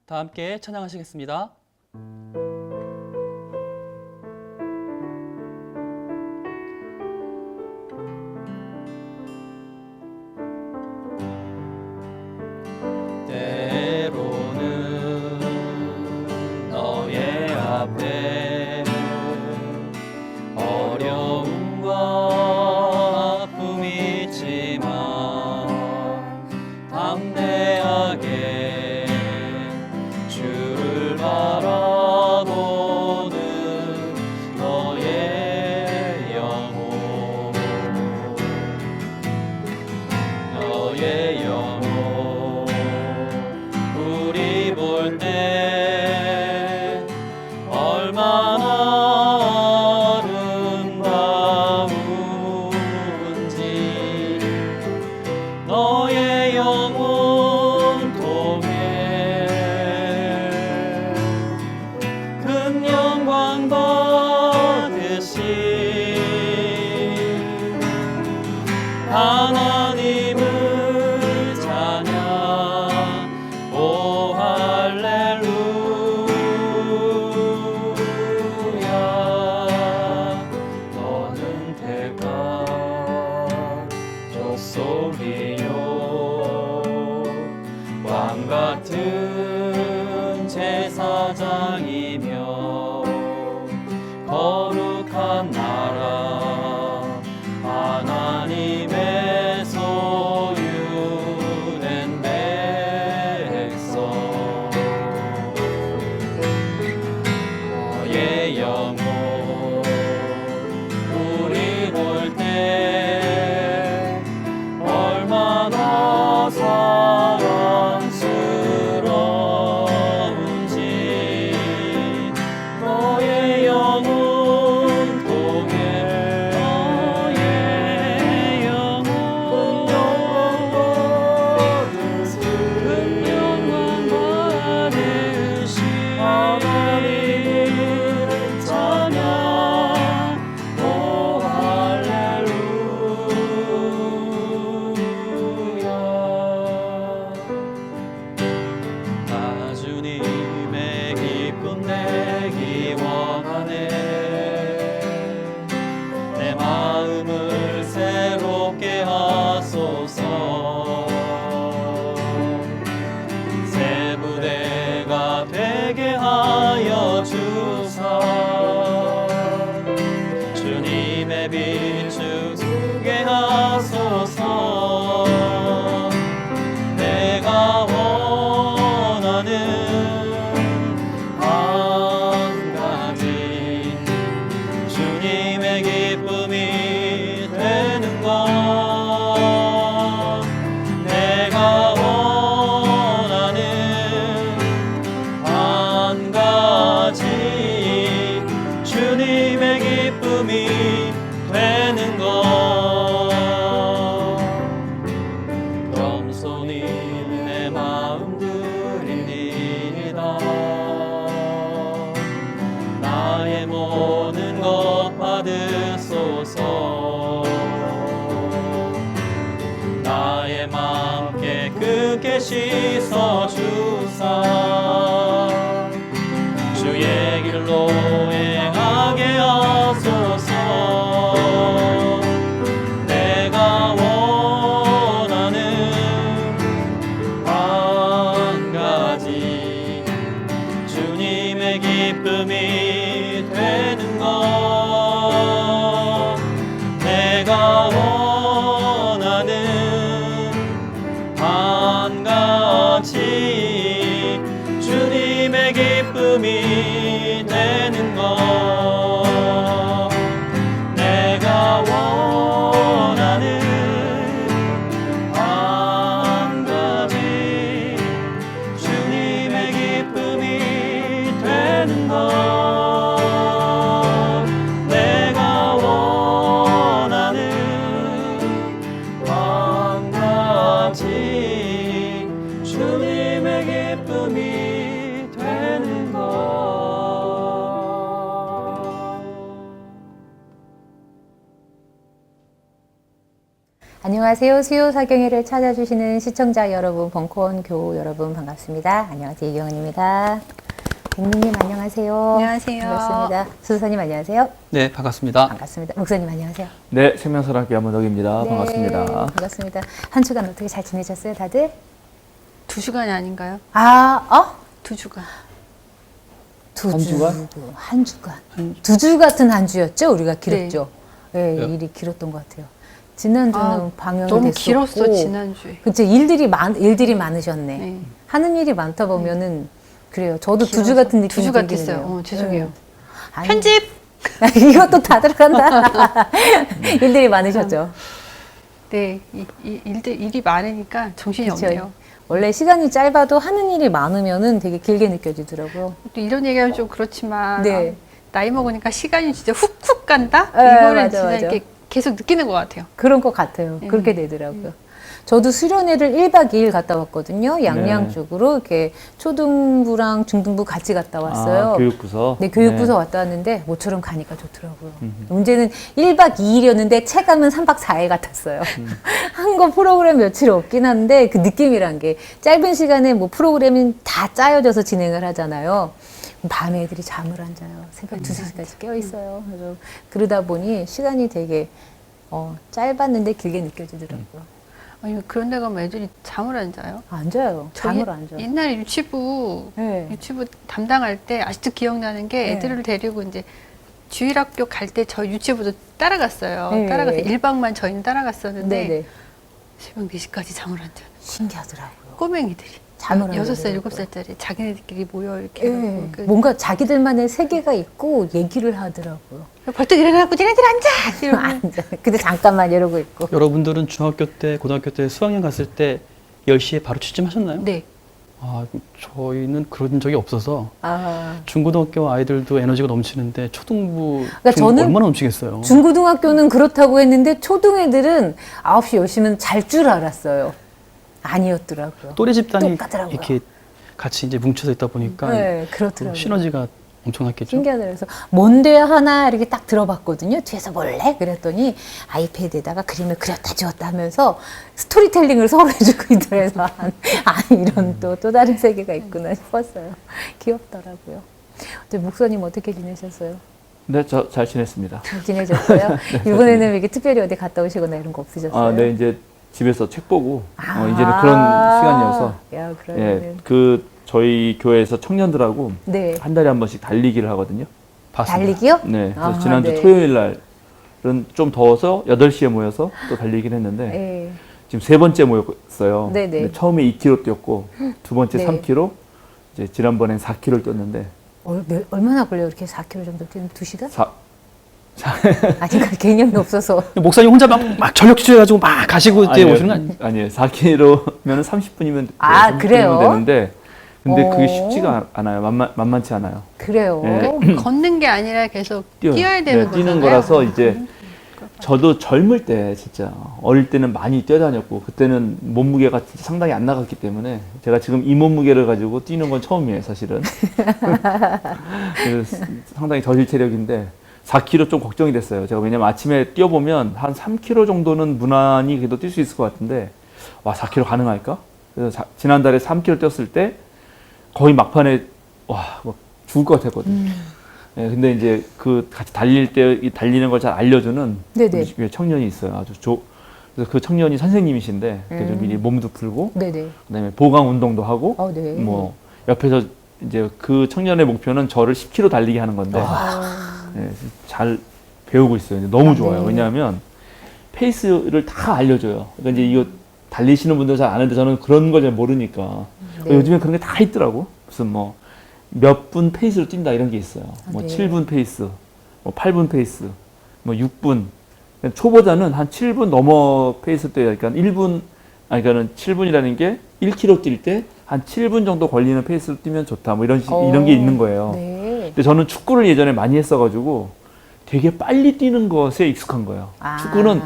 다 함께 찬양하시겠습니다. 때로는 너의 앞에 어려움과 아픔이 있지만 담대하게 주를 바라보는 너의 영혼, 너의 영혼, 우리 볼 때 얼마나 아름다운지 너의 영혼 통해 큰 영광 받으신 하나님을 찬양. 오 할렐루야. 너는 택한 족속이요 왕 같은 제사장이며 거룩한 나라 하나님의 소유된 백성. 너의 영혼 우리 볼 때 얼마나 사랑스러운지 너의 영혼 통해 너의 영혼 큰 영광 받으신 하나님을 찬양. 오 할렐루야. 나 주님의 기쁨 내기 원하네. 내 마음을 새롭게 하소서. 새 부대가 되게 하여 주사 주님의 비추게 하소서. 내가 원하는 한 가지 주님의 기쁨이 되는 것. 내가 원하는 한 가지 주님의 기쁨이 되는 것. 겸손히 내 마음 드립니다. 나의 모든 것 받으소서. 나의 맘 깨끗게 씻어주사 주의 길로 행하게 하소서. 내가 원하는 한 가지 주님의 기쁨이 되는 것. 내가 원하는 한 가지 주님의 기쁨이 되는 것. 안녕하세요. 수요 사경회를 찾아주시는 시청자 여러분, 벙커원 교우 여러분 반갑습니다. 안녕하세요. 이경은입니다. 백민님 안녕하세요. 안녕하세요. 반갑습니다. 수사님 안녕하세요. 네, 반갑습니다. 반갑습니다. 목사님 안녕하세요. 네, 생명설학교 한문덕입니다. 네, 반갑습니다. 반갑습니다. 한 주간 어떻게 잘 지내셨어요, 다들? 2주간이 아닌가요? 아, 2주간. 한 주간? 한 주간. 두 주 같은 한 주였죠? 우리가 길었죠? 네, 네. 일이 길었던 것 같아요. 지난주는 방영이 너무 됐었고. 길었어, 지난주에. 그쵸, 일들이 많으셨네. 네. 하는 일이 많다 보면은, 그래요. 저도 두 주 같은 느낌이 2주 들기는 같았어요. 해요. 죄송해요. 네. 아니, 편집! 이것도 다 들어간다. 일들이 많으셨죠? 네, 일이 많으니까 정신이 그쵸. 없네요. 원래 시간이 짧아도 하는 일이 많으면은 되게 길게 느껴지더라고요. 또 이런 얘기하면 좀 그렇지만, 네. 나이 먹으니까 시간이 진짜 훅훅 간다? 네, 이거를 맞아, 진짜 맞아. 이렇게 계속 느끼는 것 같아요. 그런 것 같아요. 그렇게 되더라고요. 저도 수련회를 1박 2일 갔다 왔거든요. 양양 네. 쪽으로 이렇게 초등부랑 중등부 같이 갔다 왔어요. 아, 교육부서? 네, 교육부서 왔다 왔는데 모처럼 가니까 좋더라고요. 문제는 1박 2일이었는데 체감은 3박 4일 같았어요. 한 거 프로그램 며칠 없긴 한데 그 느낌이란 게 짧은 시간에 뭐 프로그램이 다 짜여져서 진행을 하잖아요. 밤에 애들이 잠을 안 자요. 새벽 2시까지 깨어 있어요. 그래서 그러다 보니 시간이 되게 짧았는데 길게 느껴지더라고요. 아니, 그런 데 가면 애들이 잠을 안 자요? 안 자요. 잠을 안 자요. 옛날에 유치부 네. 담당할 때 아직도 기억나는 게 네. 애들을 데리고 이제 주일학교 갈 때 저 유치부도 따라갔어요. 네. 따라가서 1박만 저희는 따라갔었는데 네네. 새벽 4시까지 잠을 안 자는 신기하더라고요. 꼬맹이들이 잠을 안 6살, 자더라고요. 7살짜리 자기네들끼리 모여 이렇게 네. 해갖고 그 뭔가 자기들만의 세계가 있고 얘기를 하더라고요. 벌떡 일어나고 니네들 앉아! 이러면 앉아. 근데 잠깐만 이러고 있고. 여러분들은 중학교 때, 고등학교 때 수학여행 갔을 때 10시에 바로 취침하셨나요? 네. 아, 저희는 그런 적이 없어서 아. 중고등학교 아이들도 에너지가 넘치는데 초등부 그러니까 저는 얼마나 넘치겠어요. 중고등학교는 그렇다고 했는데 초등애들은 9시 10시면 잘 줄 알았어요. 아니었더라고요. 또래 집단이 똑같더라고요. 이렇게 같이 이제 뭉쳐서 있다 보니까 네, 그렇더라고요. 시너지가 엄청났겠죠. 신기하더라고요. 그래서 뭔데 하나 이렇게 딱 들어봤거든요. 뒤에서 몰래 그랬더니 아이패드에다가 그림을 그렸다 지웠다 하면서 스토리텔링을 서로 해주고 있더래서 이런 또 다른 세계가 있구나 싶었어요. 귀엽더라고요. 근데 목사님 어떻게 지내셨어요? 네, 저 잘 지냈습니다. 잘 지내셨어요? 이번에는 이렇게 특별히 어디 갔다 오시거나 이런 거 없으셨어요? 아, 네, 이제 집에서 책 보고, 아. 이제는 그런 시간이어서, 야, 예, 그러면은. 저희 교회에서 청년들하고 네. 한 달에 한 번씩 달리기를 하거든요. 봤습니다. 달리기요? 네, 그래서 아, 지난주 네. 토요일 날은 좀 더워서 8시에 모여서 또 달리기를 했는데, 네. 지금 3번째 모였어요. 네네. 근데 처음에 2km 뛰었고, 두 번째 네. 3km, 이제 지난번엔 4km를 뛰었는데, 얼마나 걸려요? 이렇게 4km 정도 뛰는 2시간? 사, 아니, 그 개념이 없어서. 목사님 혼자 막 전력 질주해가지고 막 가시고 이제 아니요, 오시는 거 아니에요? 아니에요. 4km면 30분이면 아, 그래요? 되는데 근데 오. 그게 쉽지가 않아요. 만만치 않아요. 그래요. 네. 걷는 게 아니라 계속 뛰어야 되는 네, 뛰는 거잖아요. 거라서 이제 저도 젊을 때 진짜 어릴 때는 많이 뛰어다녔고 그때는 몸무게가 진짜 상당히 안 나갔기 때문에 제가 지금 이 몸무게를 가지고 뛰는 건 처음이에요, 사실은. 그래서 상당히 저질 체력인데 4km 좀 걱정이 됐어요. 제가 왜냐면 아침에 뛰어보면 한 3km 정도는 무난히 그래도 뛸 수 있을 것 같은데 와 4km 가능할까? 그래서 지난달에 3km 뛰었을 때 거의 막판에 와 막 죽을 것 같았거든요. 예, 근데 이제 그 같이 달릴 때 이 달리는 걸 잘 알려주는 네네. 우리 교회 청년이 있어요. 그래서 그 청년이 선생님이신데 그래서 미리 몸도 풀고 네네. 그다음에 보강 운동도 하고 네. 뭐 옆에서 이제 그 청년의 목표는 저를 10km 달리게 하는 건데 예, 잘 배우고 있어요. 근데 너무 좋아요. 네. 왜냐하면 페이스를 다 알려줘요. 그러니까 이제 이거 달리시는 분들 잘 아는데 저는 그런 걸 잘 모르니까 네. 요즘에 그런 게 다 있더라고. 무슨 뭐 몇 분 페이스로 뛴다 이런 게 있어요. 뭐 네. 7분 페이스, 뭐 8분 페이스, 뭐 6분. 그러니까 초보자는 한 7분 넘어 페이스 뛰어야 그러니까 1분, 아니 그러니까는 7분이라는 게 1km 뛸 때 한 7분 정도 걸리는 페이스로 뛰면 좋다. 뭐 이런 게 있는 거예요. 네. 근데 저는 축구를 예전에 많이 했어가지고 되게 빨리 뛰는 것에 익숙한 거예요. 아. 축구는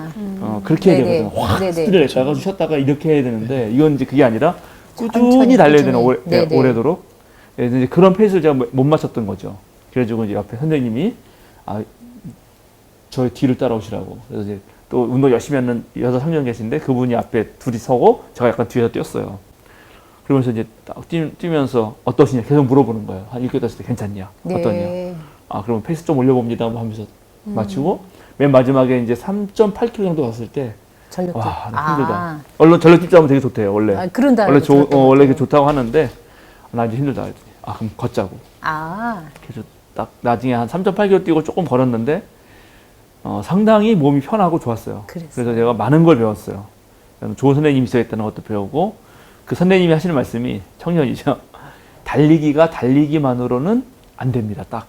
그렇게 해야 네네. 되거든요. 확 네네. 스피드를 내다가 쉬었다가 이렇게 해야 되는데 이건 이제 그게 아니라 천천히, 꾸준히 달려야 되는 네네. 오래도록. 예, 이제 그런 페이스를 제가 못 맞췄던 거죠. 그래가지고 이제 옆에 선생님이 저희 뒤를 따라오시라고. 그래서 이제 또 운동 열심히 하는 여자 청년 계신데 그분이 앞에 둘이 서고 제가 약간 뒤에서 뛰었어요. 그러면서 이제 딱 뛰면서 어떠시냐 계속 물어보는 거예요. 한 6km 떴을 때 괜찮냐? 어떠냐? 네. 아, 그러면 페이스 좀 올려봅니다. 하면서 맞추고 맨 마지막에 이제 3.8km 정도 갔을 때 전력 뛰. 와, 나 힘들다. 물론 전력 뛰자면 되게 좋대요, 원래. 아, 그런다. 원래 이게 좋다고 하는데 나 이제 힘들다. 그랬더니 아, 그럼 걷자고. 아, 그래서 딱 나중에 한 3.8km 뛰고 조금 걸었는데 상당히 몸이 편하고 좋았어요. 그랬어요. 그래서 제가 많은 걸 배웠어요. 좋은 선생님이 있어야 있다는 것도 배우고 그 선생님이 하시는 말씀이 청년이죠. 달리기가 달리기만으로는 안 됩니다. 딱.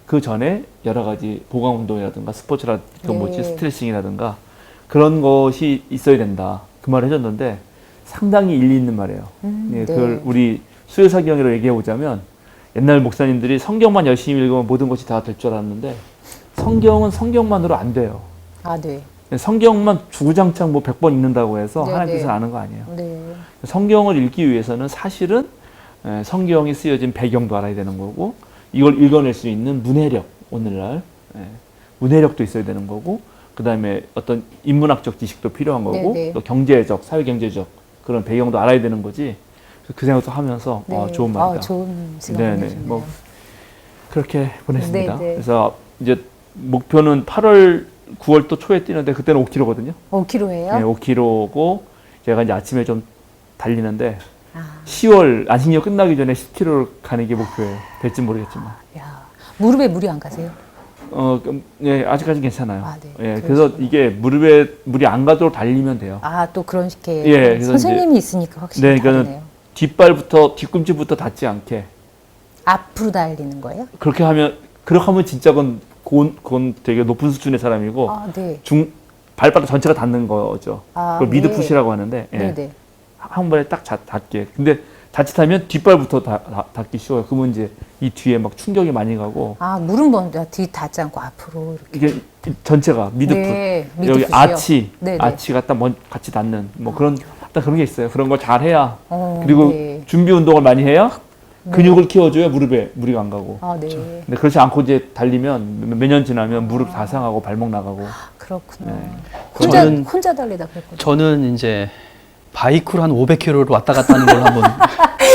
그 전에 여러 가지 보강 운동이라든가 스포츠라 그 뭐지 네. 스트레칭이라든가 그런 것이 있어야 된다. 그 말을 해줬는데 상당히 일리 있는 말이에요. 예, 그걸 네. 우리 수요사경으로 얘기해 보자면 옛날 목사님들이 성경만 열심히 읽으면 모든 것이 다 될 줄 알았는데 성경은 성경만으로 안 돼요. 아, 네. 성경만 주구장창 뭐 100번 읽는다고 해서 네, 하나님 네. 뜻을 아는 거 아니에요. 네. 성경을 읽기 위해서는 사실은 성경이 쓰여진 배경도 알아야 되는 거고 이걸 읽어낼 수 있는 문해력, 오늘날 문해력도 있어야 되는 거고 그 다음에 어떤 인문학적 지식도 필요한 거고 네, 네. 또 경제적, 사회경제적 그런 배경도 알아야 되는 거지. 그 생각도 하면서 네. 좋은 말이다. 아, 좋은 시간 네네. 보내셨네요. 뭐 그렇게 보냈습니다. 네, 네. 그래서 이제 목표는 8월, 9월 또 초에 뛰는데 그때는 5km거든요. 5kg예요? 네, 5km고 제가 이제 아침에 좀 달리는데 아, 10월 안식년 끝나기 전에 10km를 가는 게 목표예요. 될지 모르겠지만. 야. 무릎에 물이 안 가세요? 네, 아직까지는 괜찮아요. 아, 네. 예, 그래서 이게 무릎에 물이 안 가도록 달리면 돼요. 아, 또 그런 식의 예, 그래서 선생님이 있으니까 확실히 네, 그러니까는 다르네요. 뒷발부터 뒤꿈치부터 닿지 않게 앞으로 달리는 거예요? 그렇게 하면 진짜 그건 되게 높은 수준의 사람이고 아, 네. 발바닥 전체가 닿는 거죠. 아, 그걸 미드 네. 푸시라고 하는데 예. 네, 네. 한 번에 딱 닿게. 근데 자칫하면 뒷발부터 닿기 쉬워요. 그러면 이제 이 뒤에 막 충격이 많이 가고 아, 물은 먼저 뒤 닿지 않고 앞으로 이렇게. 이게 전체가 미드풋 네, 여기 미드풋이요. 아치 네, 네. 아치가 딱 같이 닿는 뭐 그런 딱 그런 게 있어요. 그런 걸 잘 해야 그리고 네. 준비 운동을 많이 해야 근육을 키워줘야 무릎에 무리가 안 가고. 아, 네. 근데 그렇지 않고 이제 달리면 몇 년 지나면 무릎 다 상하고 발목 나가고. 그렇구나. 네. 혼자 달리다 그랬거든요. 저는 이제 바이크로 한 500km를 왔다 갔다 하는 걸 한번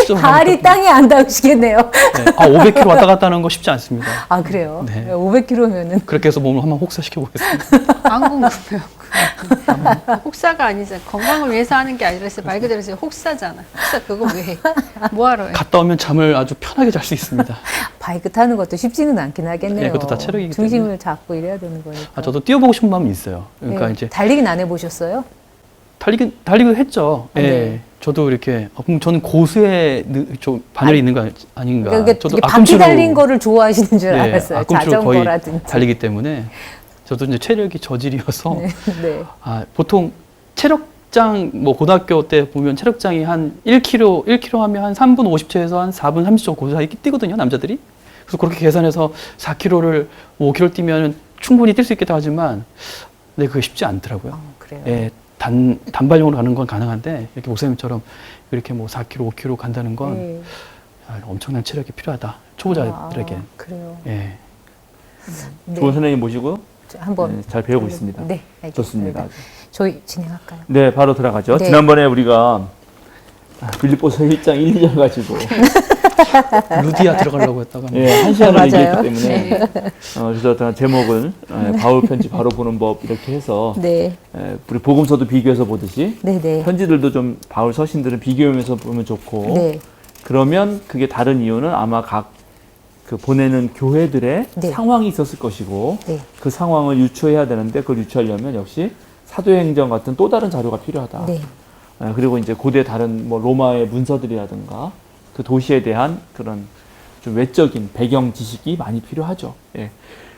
시도를 발이 땅에 안 닿으시겠네요. 네. 500km 왔다 갔다 하는 거 쉽지 않습니다. 아, 그래요? 네. 500km면은. 그렇게 해서 몸을 한번 혹사시켜 보겠습니다. 안 궁금해요. 혹사가 아니잖아. 건강을 위해서 하는 게 아니라 말 그대로 해서 혹사잖아. 혹사 그거 왜 해? 뭐하러 해? 갔다 오면 잠을 아주 편하게 잘 수 있습니다. 바이크 타는 것도 쉽지는 않긴 하겠네요. 네, 그것도 다 체력이기 중심을 잡고 이래야 되는 거니까. 아, 저도 뛰어보고 싶은 마음이 있어요. 그러니까 네. 이제 달리긴 안 해보셨어요? 달리기도 했죠. 아, 예. 네. 저도 이렇게 그럼 저는 고수에 좀 반열이 있는 거 아닌가. 그러니까 저도 이게 바퀴 달린 거를 좋아하시는 줄 알았어요. 앞꿈치로 거의 자전거라든지. 달리기 때문에 저도 이제 체력이 저질이어서 네. 네. 보통 체력장 뭐 고등학교 때 보면 체력장이 한 1km 하면 한 3분 50초에서 한 4분 30초 그 사이 뛰거든요, 남자들이. 그래서 그렇게 계산해서 4km를 5km 뛰면 충분히 뛸 수 있겠다 하지만 근데 그게 쉽지 않더라고요. 그래요. 예, 단발용으로 가는 건 가능한데 이렇게 목사님처럼 이렇게 뭐 4km, 5km 간다는 건 네. 엄청난 체력이 필요하다. 초보자들에게. 그래요. 예. 네. 좋은 선생님 모시고 한번 잘 배우고 있습니다. 네, 알겠습니다. 좋습니다. 저희 진행할까요? 네, 바로 들어가죠. 네. 지난번에 우리가 빌립보서 1장 1, 2절 가지고 루디아 들어가려고 했다가 예, 한 시간을 맞아요. 얘기했기 때문에 그래서 어떤 제목을 바울 편지 바로 보는 법 이렇게 해서 네, 우리 복음서도 비교해서 보듯이 네, 네, 편지들도 좀 바울 서신들은 비교하면서 보면 좋고 네, 그러면 그게 다른 이유는 아마 각 그 보내는 교회들의 네. 상황이 있었을 것이고 네. 그 상황을 유추해야 되는데 그걸 유추하려면 역시 사도행전 같은 또 다른 자료가 필요하다. 네. 그리고 이제 고대 다른 뭐 로마의 문서들이라든가 그 도시에 대한 그런 좀 외적인 배경 지식이 많이 필요하죠. 예.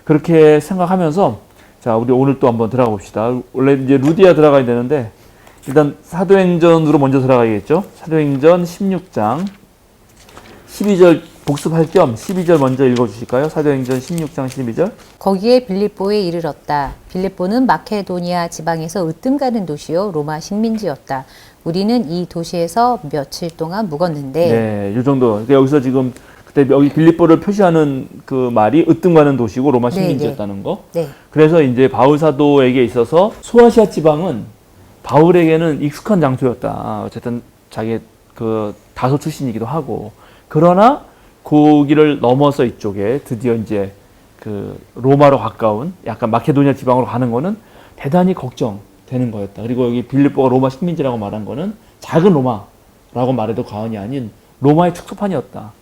그렇게 생각하면서 자, 우리 오늘 또 한번 들어가 봅시다. 원래 이제 루디아 들어가야 되는데 일단 사도행전으로 먼저 들어가야겠죠. 사도행전 16장 12절 복습할 겸 12절 먼저 읽어주실까요? 사도행전 16장 12절. 거기에 빌립보에 이르렀다. 빌립보는 마케도니아 지방에서 으뜸 가는 도시요 로마 식민지였다. 우리는 이 도시에서 며칠 동안 묵었는데 네, 이 정도. 그러니까 여기서 지금 그때 여기 빌립보를 표시하는 그 말이 으뜸가는 도시고 로마 식민지였다는 거. 네. 그래서 그래서 이제 바울 사도에게 있어서 소아시아 지방은 바울에게는 익숙한 장소였다. 어쨌든 자기 그 다소 출신이기도 하고. 그러나 거기를 넘어서 이쪽에 드디어 이제 그 로마로 가까운 약간 마케도니아 지방으로 가는 거는 대단히 걱정되는 거였다. 그리고 여기 빌립보가 로마 식민지라고 말한 거는 작은 로마라고 말해도 과언이 아닌 로마의 특수판이었다.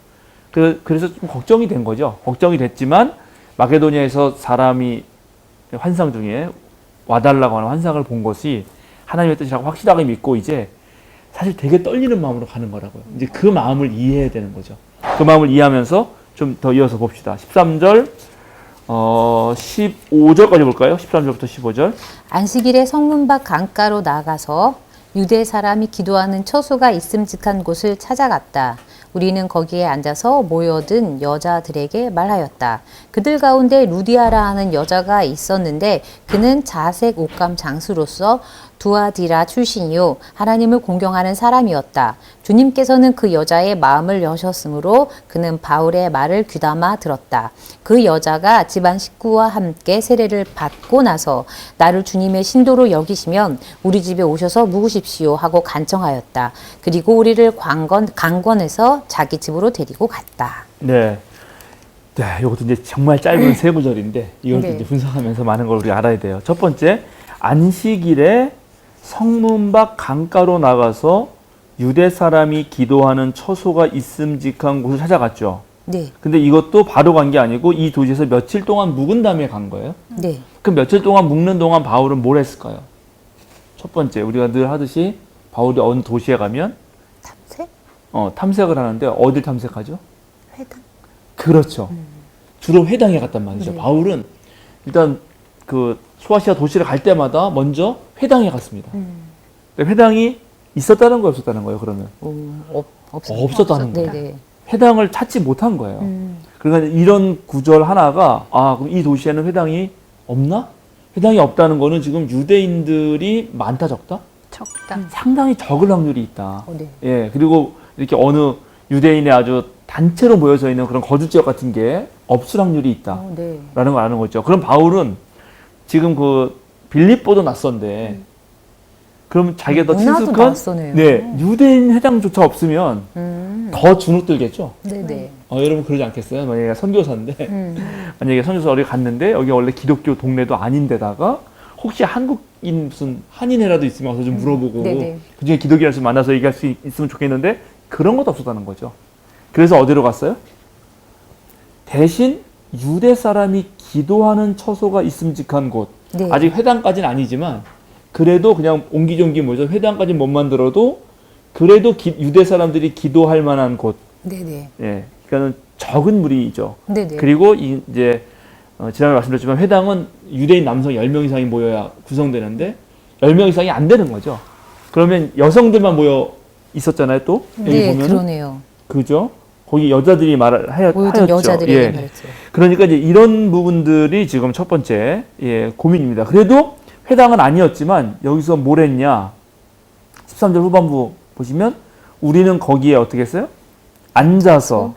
그래서 좀 걱정이 된 거죠. 걱정이 됐지만 마케도니아에서 사람이 환상 중에 와달라고 하는 환상을 본 것이 하나님의 뜻이라고 확실하게 믿고 이제 사실 되게 떨리는 마음으로 가는 거라고요. 이제 그 마음을 이해해야 되는 거죠. 그 마음을 이해하면서 좀 더 이어서 봅시다. 13절, 15절까지 볼까요? 13절부터 15절. 안식일에 성문 밖 강가로 나가서 유대 사람이 기도하는 처소가 있음직한 곳을 찾아갔다. 우리는 거기에 앉아서 모여든 여자들에게 말하였다. 그들 가운데 루디아라 하는 여자가 있었는데 그는 자색 옷감 장수로서 두아디라 출신이요 하나님을 공경하는 사람이었다. 주님께서는 그 여자의 마음을 여셨으므로 그는 바울의 말을 귀담아 들었다. 그 여자가 집안 식구와 함께 세례를 받고 나서 나를 주님의 신도로 여기시면 우리 집에 오셔서 묵으십시오 하고 간청하였다. 그리고 우리를 강권해서 자기 집으로 데리고 갔다. 네. 네, 이것도 이제 정말 짧은 세 구절인데 이걸 네. 이제 분석하면서 많은 걸 우리 알아야 돼요. 첫 번째, 안식일에 성문 밖 강가로 나가서 유대 사람이 기도하는 처소가 있음직한 곳을 찾아갔죠. 네, 근데 이것도 바로 간 게 아니고 이 도시에서 며칠 동안 묵은 다음에 간 거예요. 네, 그 며칠 동안 묵는 동안 바울은 뭘 했을까요? 첫 번째, 우리가 늘 하듯이 바울이 어느 도시에 가면 탐색? 탐색을 하는데 어딜 탐색하죠? 회당? 그렇죠. 주로 회당에 갔단 말이죠. 네. 바울은 일단 그 소아시아 도시를 갈 때마다 먼저 회당에 갔습니다. 근데 회당이 있었다는 거예요, 없었다는 거예요, 그러면? 없었다는 거예요. 네네. 회당을 찾지 못한 거예요. 그러니까 이런 구절 하나가 그럼 이 도시에는 회당이 없나? 회당이 없다는 거는 지금 유대인들이 많다 적다? 적다. 상당히 적을 확률이 있다. 네. 예, 그리고 이렇게 어느 유대인의 아주 단체로 모여져 있는 그런 거주 지역 같은 게 없을 확률이 있다라는 네. 걸 아는 거죠. 그럼 바울은 지금 그 빌립보도 낯선데 그럼 자기가 더 문화도 친숙한 낯서네요. 네, 유대인 회당조차 없으면 더 주눅들겠죠. 네네. 여러분 그러지 않겠어요? 만약에 선교사인데 만약에 선교사 어디 갔는데 여기 원래 기독교 동네도 아닌데다가 혹시 한국인 무슨 한인회라도 있으면 와서 좀 물어보고 네네. 그중에 기독교인을 만나서 얘기할 수 있으면 좋겠는데 그런 것도 없었다는 거죠. 그래서 어디로 갔어요? 대신 유대 사람이 기도하는 처소가 있음직한 곳. 네. 아직 회당까지는 아니지만 그래도 그냥 옹기종기 모여서 회당까지는 못 만들어도 그래도 유대 사람들이 기도할 만한 곳. 네네. 예, 그러니까는 적은 무리죠. 네네. 그리고 이제 지난번에 말씀드렸지만 회당은 유대인 남성 10명 이상이 모여야 구성되는데 10명 이상이 안 되는 거죠. 그러면 여성들만 모여 있었잖아요, 또. 여기 네, 보면은. 그러네요. 그죠? 거기 여자들이 말을 모여든 하였죠. 여자들이 예. 말했죠. 그러니까 이제 이런 부분들이 지금 첫 번째 고민입니다. 그래도 회당은 아니었지만 여기서 뭘 했냐? 13절 후반부 보시면 우리는 거기에 어떻게 했어요? 앉아서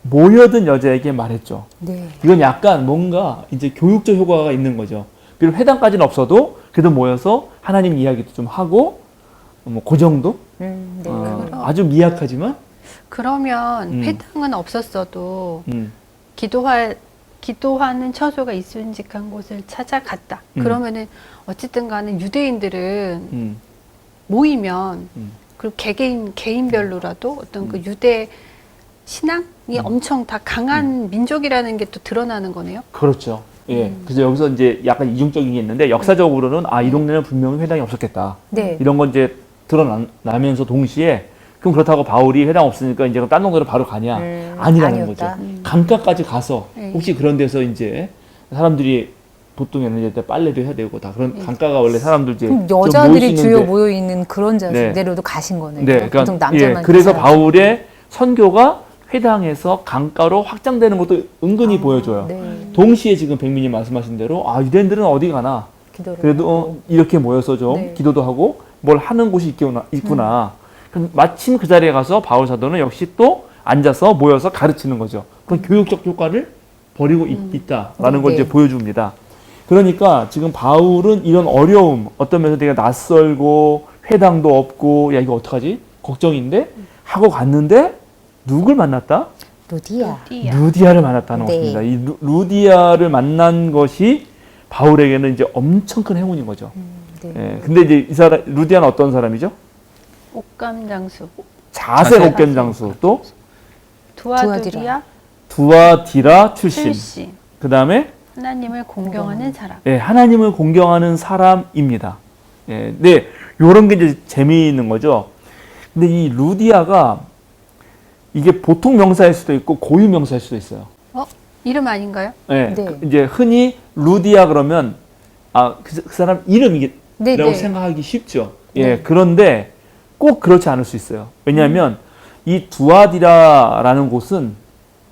모여든 여자에게 말했죠. 네. 이건 약간 뭔가 이제 교육적 효과가 있는 거죠. 비록 회당까지는 없어도 그래도 모여서 하나님 이야기도 좀 하고 뭐 그 정도? 네. 아주 미약하지만 그러면 회당은 없었어도 음, 기도하는 처소가 있음직한 곳을 찾아갔다. 그러면은 어쨌든 간에 유대인들은 모이면 그리고 개인별로라도 어떤 그 유대 신앙이 엄청 다 강한 민족이라는 게 또 드러나는 거네요. 그렇죠. 예. 그래서 여기서 이제 약간 이중적인 게 있는데 역사적으로는 이 동네는 분명히 회당이 없었겠다. 네. 이런 건 이제 드러나면서 동시에 그럼 그렇다고 바울이 회당 없으니까 이제 딴 동네로 바로 가냐? 아니라는 아니었다. 거죠. 강가까지 가서 네. 혹시 그런 데서 이제 사람들이 보통에는 이제 빨래도 해야 되고 다 그런 강가가 원래 사람들 이제 그럼 좀 여자들이 모이시는데 주요 모여 있는 그런 네. 데로도 가신 거네요. 네, 보통 남자만. 그래서 가서. 바울의 선교가 회당에서 강가로 확장되는 것도 은근히 보여줘요. 네. 동시에 지금 백민님 말씀하신 대로 유대인들은 어디 가나 기도를 그래도 이렇게 모여서 좀 네. 기도도 하고 뭘 하는 곳이 있구나. 그럼 마침 그 자리에 가서 바울 사도는 역시 또 앉아서 모여서 가르치는 거죠. 그건 교육적 효과를 벌이고 있다라는 걸 네. 이제 보여줍니다. 그러니까 지금 바울은 이런 어려움, 어떤 면에서 되게 낯설고 회당도 없고 야 이거 어떡하지? 걱정인데 하고 갔는데 누굴 만났다? 루디아. 루디아를 만났다는 네. 것입니다. 이 루디아를 만난 것이 바울에게는 이제 엄청 큰 행운인 거죠. 네. 예, 근데 이제 이 사람 루디아는 어떤 사람이죠? 옥감장수, 자색 옥견장수, 또 두아두리아 두아디라 출신. 출신, 그 다음에 하나님을 공경하는 사람. 예, 하나님을 공경하는 사람입니다. 예, 근데 요런 게 이제 재미있는 거죠. 근데 이 루디아가 이게 보통 명사일 수도 있고 고유 명사일 수도 있어요. 이름 아닌가요? 예, 네. 이제 흔히 루디아 그러면 그 사람 이름이라고 네, 네. 생각하기 쉽죠. 예, 그런데 꼭 그렇지 않을 수 있어요. 왜냐하면 이 두아디라라는 곳은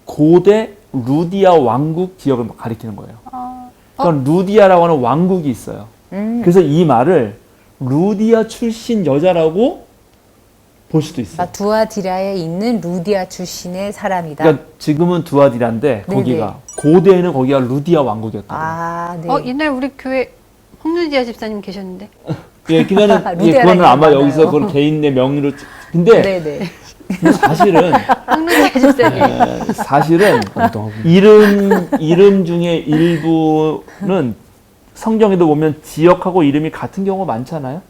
고대 루디아 왕국 지역을 가리키는 거예요. 그러니까 루디아라고 하는 왕국이 있어요. 그래서 이 말을 루디아 출신 여자라고 볼 수도 있어요. 두아디라에 있는 루디아 출신의 사람이다. 그러니까 지금은 두아디라인데 네, 거기가 고대에는 거기가 루디아 왕국이었다고. 네. 옛날 우리 교회 홍루디아 집사님 계셨는데. 예, 그거는 루디아라는 그거는 아마 많아요. 여기서 그걸 개인의 명의로 근데 네네. 사실은 홍루디아 집사님. 사실은 이름 중에 일부는 성경에도 보면 지역하고 이름이 같은 경우가 많잖아요.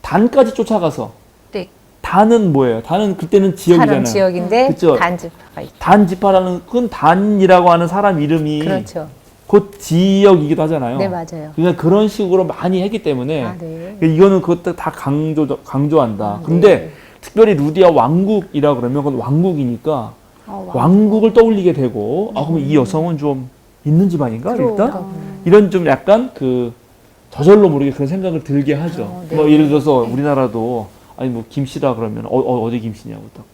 단까지 쫓아가서. 네. 단은 뭐예요? 단은 그때는 지역이잖아요. 사람 지역인데 그쵸? 단지파가 있다. 단지파라는 그건 단이라고 하는 사람 이름이 그렇죠. 곧 지역이기도 하잖아요. 네, 맞아요. 그러니까 그런 식으로 많이 했기 때문에 네. 이거는 그것도 다 강조한다. 근데 특별히 루디아 왕국이라 그러면 그건 왕국이니까 왕국을 떠올리게 되고 그럼 이 여성은 좀 있는 집안인가 일단 이런 좀 약간 그 저절로 모르게 그런 생각을 들게 하죠. 네. 뭐 예를 들어서 우리나라도 아니 뭐 김씨다 그러면 어디 김씨냐고 딱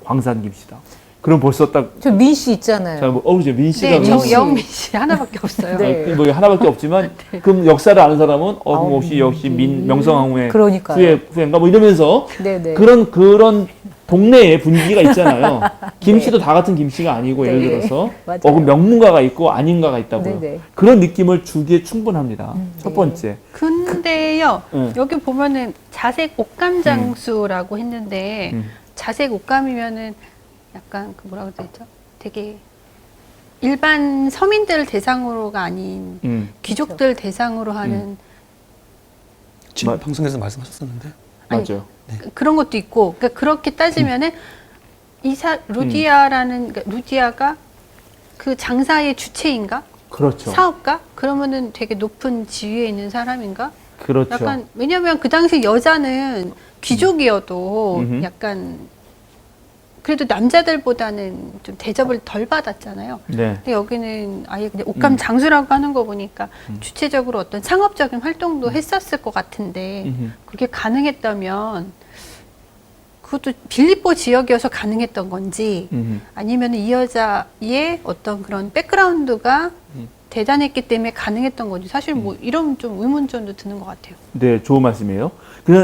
광산 김씨다. 그럼 벌써 딱 저 민 씨 있잖아요. 잘 그죠 민 씨가 네, 그러면 저 영민 씨 하나밖에 없어요. 네. 뭐 하나밖에 없지만 그럼 역사를 아는 사람은 그럼 역시 명성황후의 그러니까요. 후예인가 뭐 이러면서 네네. 그런 동네의 분위기가 있잖아요. 김씨도 다 같은 김씨가 아니고 예를 네. 들어서 맞아요. 그럼 명문가가 있고 아닌가가 있다고요. 네네. 그런 느낌을 주기에 충분합니다. 첫 번째. 근데요, 네. 여기 보면은 자색 옥감장수라고 했는데, 자색 옥감이면은 약간 그 뭐라고 되죠? 되게 일반 서민들 대상으로가 아닌 귀족들 대상으로 하는 지금 방송에서 말씀하셨었는데. 아니, 맞아요. 그런 것도 있고, 그러니까 그렇게 따지면은 루디아라는 그러니까 루디아가 그 장사의 주체인가? 그렇죠. 사업가? 그러면은 되게 높은 지위에 있는 사람인가? 그렇죠. 약간 왜냐면 그 당시 여자는 귀족이어도 음흠. 약간 그래도 남자들보다는 좀 대접을 덜 받았잖아요. 네. 근데 여기는 아예 그냥 옷감 장수라고 하는 거 보니까 주체적으로 어떤 상업적인 활동도 했었을 것 같은데 그게 가능했다면 그것도 빌립보 지역이어서 가능했던 건지 아니면 이 여자의 어떤 그런 백그라운드가 대단했기 때문에 가능했던 건지 사실 뭐 이런 좀 의문점도 드는 것 같아요. 네, 좋은 말씀이에요.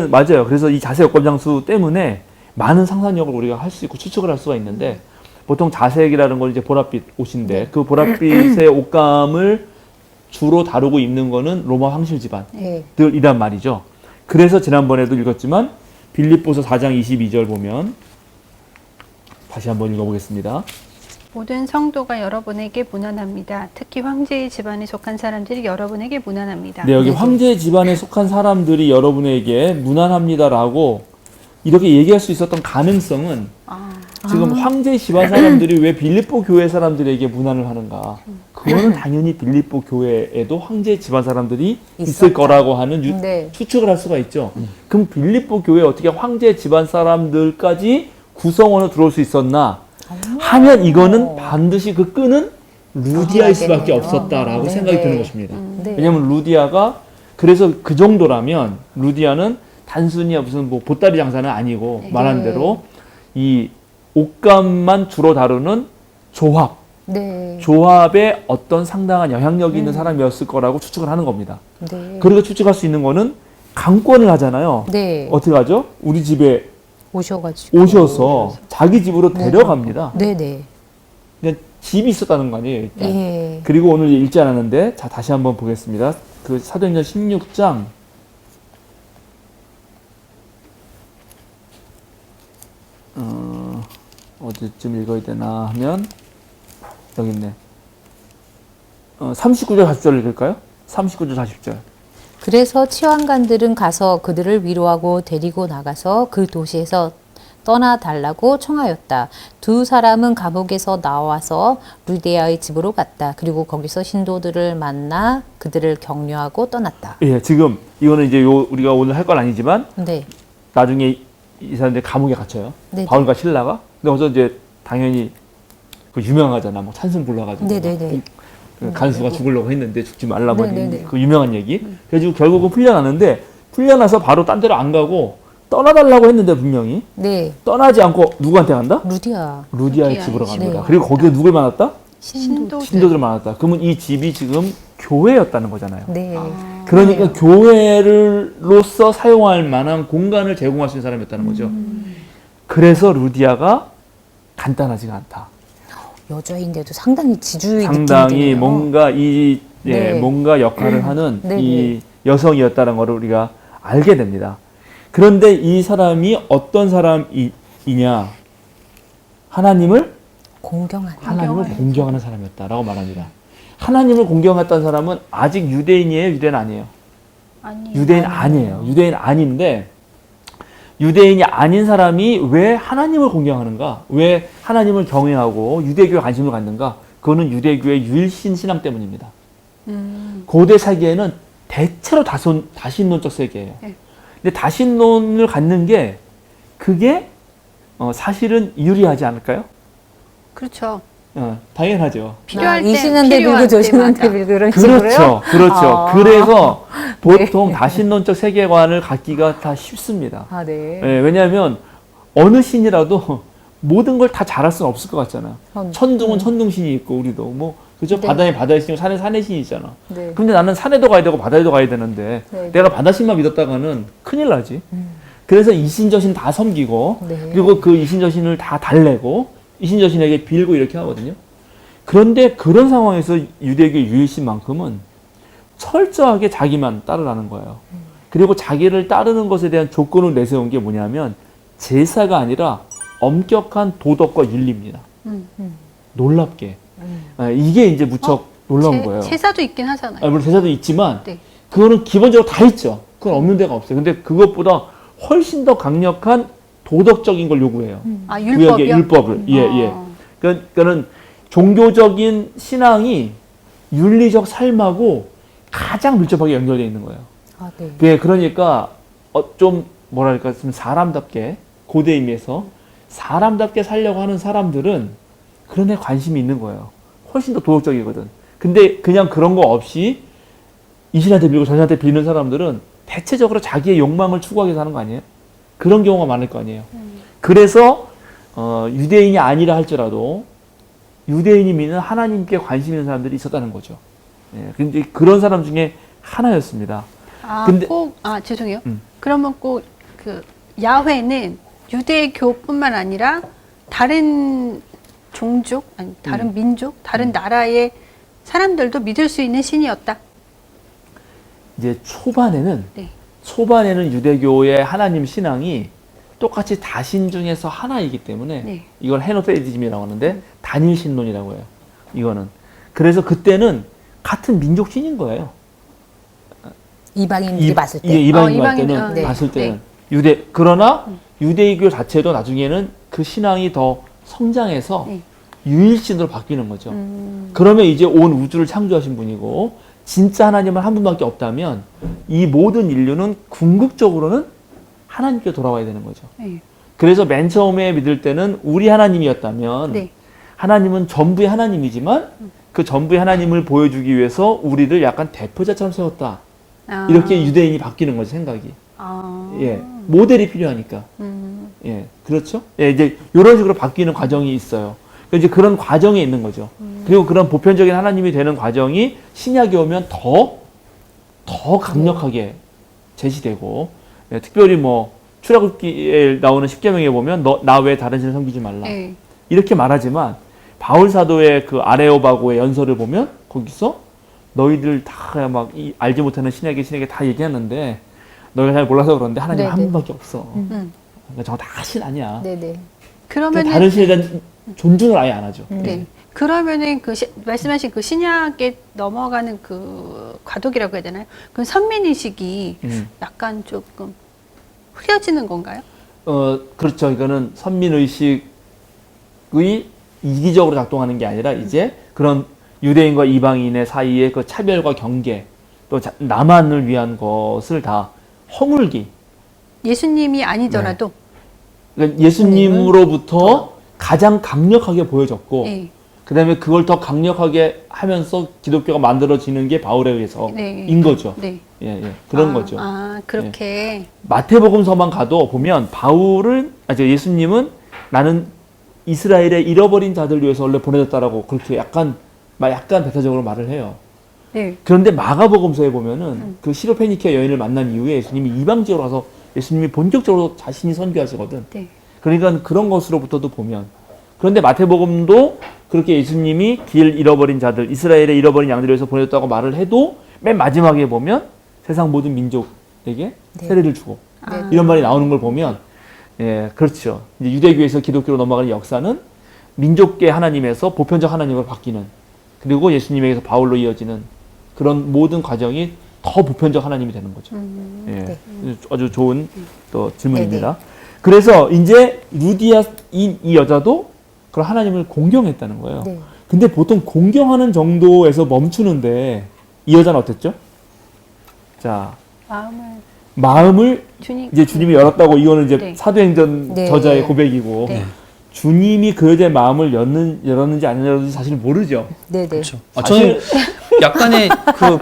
맞아요. 그래서 이 자색 옷감장수 때문에 많은 상상력을 우리가 할 수 있고 추측을 할 수가 있는데 보통 자색이라는 건 이제 보랏빛 옷인데 그 보랏빛의 옷감을 주로 다루고 입는 거는 로마 황실 집안들이란 말이죠. 그래서 지난번에도 읽었지만 빌립보서 4장 22절 보면 다시 한번 읽어보겠습니다. 모든 성도가 여러분에게 무난합니다. 특히 황제의 집안에 속한 사람들이 여러분에게 무난합니다. 네, 여기 황제 집안에 속한 사람들이 여러분에게 무난합니다라고 이렇게 얘기할 수 있었던 가능성은 지금 황제 집안 사람들이 왜 빌립보 교회 사람들에게 무난을 하는가? 그거는 당연히 빌립보 교회에도 황제 집안 사람들이 있을 거라고 하는 추측을 할 수가 있죠. 그럼 빌립보 교회에 어떻게 황제 집안 사람들까지 구성원으로 들어올 수 있었나? 하면 이거는 반드시 그 끈은 루디아일 수밖에 없었다라고 생각이 드는 것입니다. 왜냐하면 루디아가 그래서 그 정도라면 루디아는 단순히 무슨 뭐 보따리 장사는 아니고 말한 대로 이 옷감만 주로 다루는 조합의 어떤 상당한 영향력이 있는 사람이었을 거라고 추측을 하는 겁니다. 그렇게 추측할 수 있는 거는 강권을 하잖아요. 어떻게 하죠? 우리 집에 오셔가지고. 오셔서 자기 집으로 데려갑니다. 네네. 그냥 집이 있었다는 거 아니에요, 일단. 예. 그리고 오늘 읽지 않았는데, 자, 다시 한번 보겠습니다. 그 사도행전 16장. 어디쯤 읽어야 되나 하면, 여기 있네. 39절 40절 읽을까요? 39절 40절. 그래서 치환관들은 가서 그들을 위로하고 데리고 나가서 그 도시에서 떠나달라고 청하였다. 두 사람은 감옥에서 나와서 루디아의 집으로 갔다. 그리고 거기서 신도들을 만나 그들을 격려하고 떠났다. 예, 지금 이거는 이제 우리가 오늘 할 건 아니지만 네. 나중에 이 사람들 감옥에 갇혀요. 네네. 바울과 신라가. 근데 어서 이제 당연히 그 유명하잖아. 뭐 찬송 불러가지고. 네네네. 그 간수가 죽으려고 했는데 죽지 말라고 네네네. 그 유명한 얘기. 그래가지고 결국은 풀려나는데 풀려나서 바로 딴 데로 안 가고 떠나달라고 했는데 분명히 네. 떠나지 않고 누구한테 간다? 루디아. 루디아의 루디아의 집으로 집. 갑니다. 네. 그리고 거기에 누굴 만났다? 신도. 신도들을 만났다. 그러면 이 집이 지금 교회였다는 거잖아요. 네. 그러니까 교회로서 사용할 만한 공간을 제공할 수 있는 사람이었다는 거죠. 그래서 루디아가 간단하지가 않다. 여자인데도 상당히 지주의 상당히 느낌이 드네요. 뭔가 네. 뭔가 역할을 하는 네, 이 여성이었다는 것을 우리가 알게 됩니다. 그런데 이 사람이 어떤 사람이냐? 하나님을 공경하는 사람이었다라고 말합니다. 하나님을 공경했던 사람은 아직 유대인이에요, 유대인 아니에요? 아니요. 유대인 아니에요. 유대인 아닌데 유대인이 아닌 사람이 왜 하나님을 공경하는가? 왜 하나님을 경외하고 유대교에 관심을 갖는가? 그거는 유대교의 유일신 신앙 때문입니다. 고대 세계에는 대체로 다신론적 세계예요. 네. 근데 다신론을 갖는 게 그게 사실은 유리하지 않을까요? 그렇죠. 당연하죠. 필요할 때 이신한데 빌고 필요할 조신한데 때마다. 빌고 이런 식으로요? 그렇죠. 그렇죠. 아. 그래서 보통 다신론적 세계관을 갖기가 다 쉽습니다. 아, 네. 예, 왜냐하면 어느 신이라도 모든 걸 다 잘할 수는 없을 것 같잖아. 천둥은 천둥신이 있고 우리도 뭐 그죠? 네. 바다에 바다의 신이고 산에 산의 신이 있잖아. 네. 근데 나는 산에도 가야 되고 바다에도 가야 되는데 네. 내가 바다신만 믿었다가는 큰일 나지. 그래서 이신저신 다 섬기고 네. 그리고 그 이신저신을 다 달래고 이신저신에게 빌고 이렇게 하거든요. 그런데 그런 상황에서 유대교 유일신만큼은 철저하게 자기만 따르라는 거예요. 그리고 자기를 따르는 것에 대한 조건을 내세운 게 뭐냐면 제사가 아니라 엄격한 도덕과 윤리입니다. 놀랍게. 이게 이제 무척 놀라운 거예요. 제사도 있긴 하잖아요. 물론 제사도 있지만 네. 그거는 기본적으로 다 있죠. 그건 없는 데가 없어요. 근데 그것보다 훨씬 더 강력한 도덕적인 걸 요구해요. 아, 구약의 율법이요? 율법을. 예, 예. 그러니까는 종교적인 신앙이 윤리적 삶하고 가장 밀접하게 연결되어 있는 거예요. 아, 네. 그러니까 좀 뭐랄까 좀 사람답게 고대 의미에서 사람답게 살려고 하는 사람들은 그런 데 관심이 있는 거예요. 훨씬 더 도덕적이거든. 근데 그냥 그런 거 없이 이 신한테 빌고 저 신한테 빌는 사람들은 대체적으로 자기의 욕망을 추구하기 위해서 하는 거 아니에요? 그런 경우가 많을 거 아니에요. 그래서 유대인이 아니라 할지라도 유대인이 믿는 하나님께 관심 있는 사람들이 있었다는 거죠. 예, 근데 그런 사람 중에 하나였습니다. 근데- 죄송해요. 음. 그러면 꼭 그 야훼는 유대교뿐만 아니라 다른 종족, 아니 다른 민족, 다른 나라의 사람들도 믿을 수 있는 신이었다. 이제 초반에는 네. 유대교의 하나님 신앙이 똑같이 다신 중에서 하나이기 때문에 네. 이걸 헤노페이디즘이라고 하는데 단일 신론이라고 해요. 이거는. 그래서 그때는 같은 민족 신인 거예요. 이방인들이 봤을 때. 예, 이방인 봤을 이방인, 때는 네. 봤을 때는 네. 그러나 유대교 자체도 나중에는 그 신앙이 더 성장해서 네. 유일신으로 바뀌는 거죠. 그러면 이제 온 우주를 창조하신 분이고 진짜 하나님은 한 분밖에 없다면 이 모든 인류는 궁극적으로는 하나님께 돌아와야 되는 거죠. 네. 그래서 맨 처음에 믿을 때는 우리 하나님이었다면 네. 하나님은 전부의 하나님이지만 그 전부의 하나님을 보여주기 위해서 우리를 약간 대표자처럼 세웠다. 아. 이렇게 유대인이 바뀌는 거죠, 생각이. 아. 예. 모델이 필요하니까. 예. 그렇죠? 예, 이제 이런 식으로 바뀌는 과정이 있어요. 이제 그런 과정에 있는 거죠. 그리고 그런 보편적인 하나님이 되는 과정이 신약에 오면 더 강력하게 제시되고, 예, 특별히 뭐 출애굽기에 나오는 십계명에 보면 나 외에 다른 신을 섬기지 말라. 네. 이렇게 말하지만 바울 사도의 그 아레오바고의 연설을 보면 거기서 너희들 다 막 알지 못하는 신에게 다 얘기하는데 너희가 잘 몰라서 그러는데 하나님 네네. 한 분밖에 없어. 음. 그러니까 저거 다 신 아니야. 네네. 그러면은 다른 신에 대한 존중을 아예 안 하죠. 네. 그러면은 그 말씀하신 그 신약에 넘어가는 그 과도기라고 해야 되나요? 그 선민의식이 약간 조금 흐려지는 건가요? 그렇죠. 이거는 선민의식의 이기적으로 작동하는 게 아니라 이제 그런 유대인과 이방인의 사이의 그 차별과 경계 또 나만을 위한 것을 다 허물기. 예수님이 아니더라도 그러니까 예수님으로부터 가장 강력하게 보여졌고 네. 그다음에 그걸 더 강력하게 하면서 기독교가 만들어지는 게 바울에 의해서인 네. 거죠. 네. 예, 그런 거죠. 그렇게 마태복음서만 가도 보면 예수님은 나는 이스라엘의 잃어버린 자들 위해서 원래 보내졌다라고 그렇게 약간 배타적으로 말을 해요. 네. 그런데 마가복음서에 보면은 그 시로페니케 여인을 만난 이후에 예수님이 이방 지역으로 가서 예수님이 본격적으로 자신이 선교하시거든. 네. 그러니까 그런 것으로부터도 보면 그런데 마태복음도 그렇게 예수님이 길 잃어버린 자들, 이스라엘의 잃어버린 양들을 위해서 보내졌다고 말을 해도 맨 마지막에 보면 세상 모든 민족에게 세례를 주고 네. 이런 말이 나오는 걸 보면 예, 그렇죠. 이제 유대교에서 기독교로 넘어가는 역사는 민족계 하나님에서 보편적 하나님으로 바뀌는 그리고 예수님에게서 바울로 이어지는 그런 모든 과정이 더 보편적 하나님이 되는 거죠. 예, 네. 아주 좋은 또 질문입니다. 그래서 이제 루디아인 이 여자도 그런 하나님을 공경했다는 거예요. 네. 근데 보통 공경하는 정도에서 멈추는데 이 여자는 어땠죠? 자, 마음을 이제 주님이 열었다고 이거는 이제 네. 사도행전 네. 저자의 고백이고 네. 주님이 그 여자의 마음을 열었는지 안 열었는지 사실 모르죠. 네네. 그렇죠. 저는 약간의 그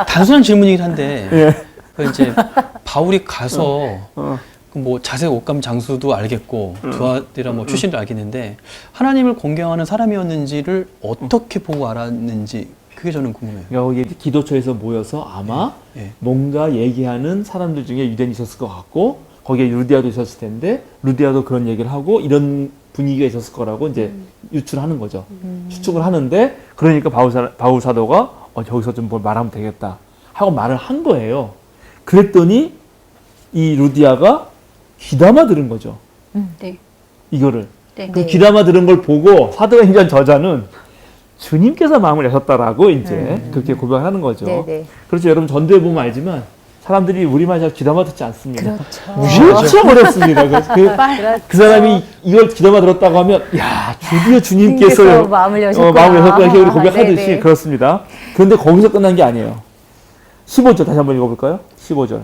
단순한 질문이긴 한데 예. 그 이제 바울이 가서 어. 그 뭐 자색 옷감 장수도 알겠고 두 아들이라 뭐 출신도 알겠는데 하나님을 공경하는 사람이었는지를 어떻게 보고 알았는지 그게 저는 궁금해요. 그러니까 거기 기도처에서 모여서 아마 예. 뭔가 얘기하는 사람들 중에 유대인이 있었을 것 같고 거기에 루디아도 있었을 텐데 루디아도 그런 얘기를 하고 이런 분위기가 있었을 거라고 이제 유출하는 거죠. 추측을 하는데 그러니까 바울 사도가 저기서 좀 뭘 말하면 되겠다 하고 말을 한 거예요. 그랬더니 이 루디아가 귀담아 들은 거죠. 네. 이거를. 네. 그 귀담아 들은 걸 보고 사도행전 저자는 주님께서 마음을 여셨다라고 이제 그렇게 고백하는 거죠. 네네. 그렇죠. 여러분 전도해 보면 알지만 사람들이 우리말 잘 귀담아 듣지 않습니다. 그렇죠. 무시하고 어렵습니다. 그래서 그 사람이 이걸 귀담아 들었다고 하면 야 드디어 주님께서 주님께서 마음을 여셨구나. 마음을 여셨구나 이렇게 우리 고백하듯이 네네. 그렇습니다. 그런데 거기서 끝난 게 아니에요. 15절 다시 한번 읽어볼까요? 15절.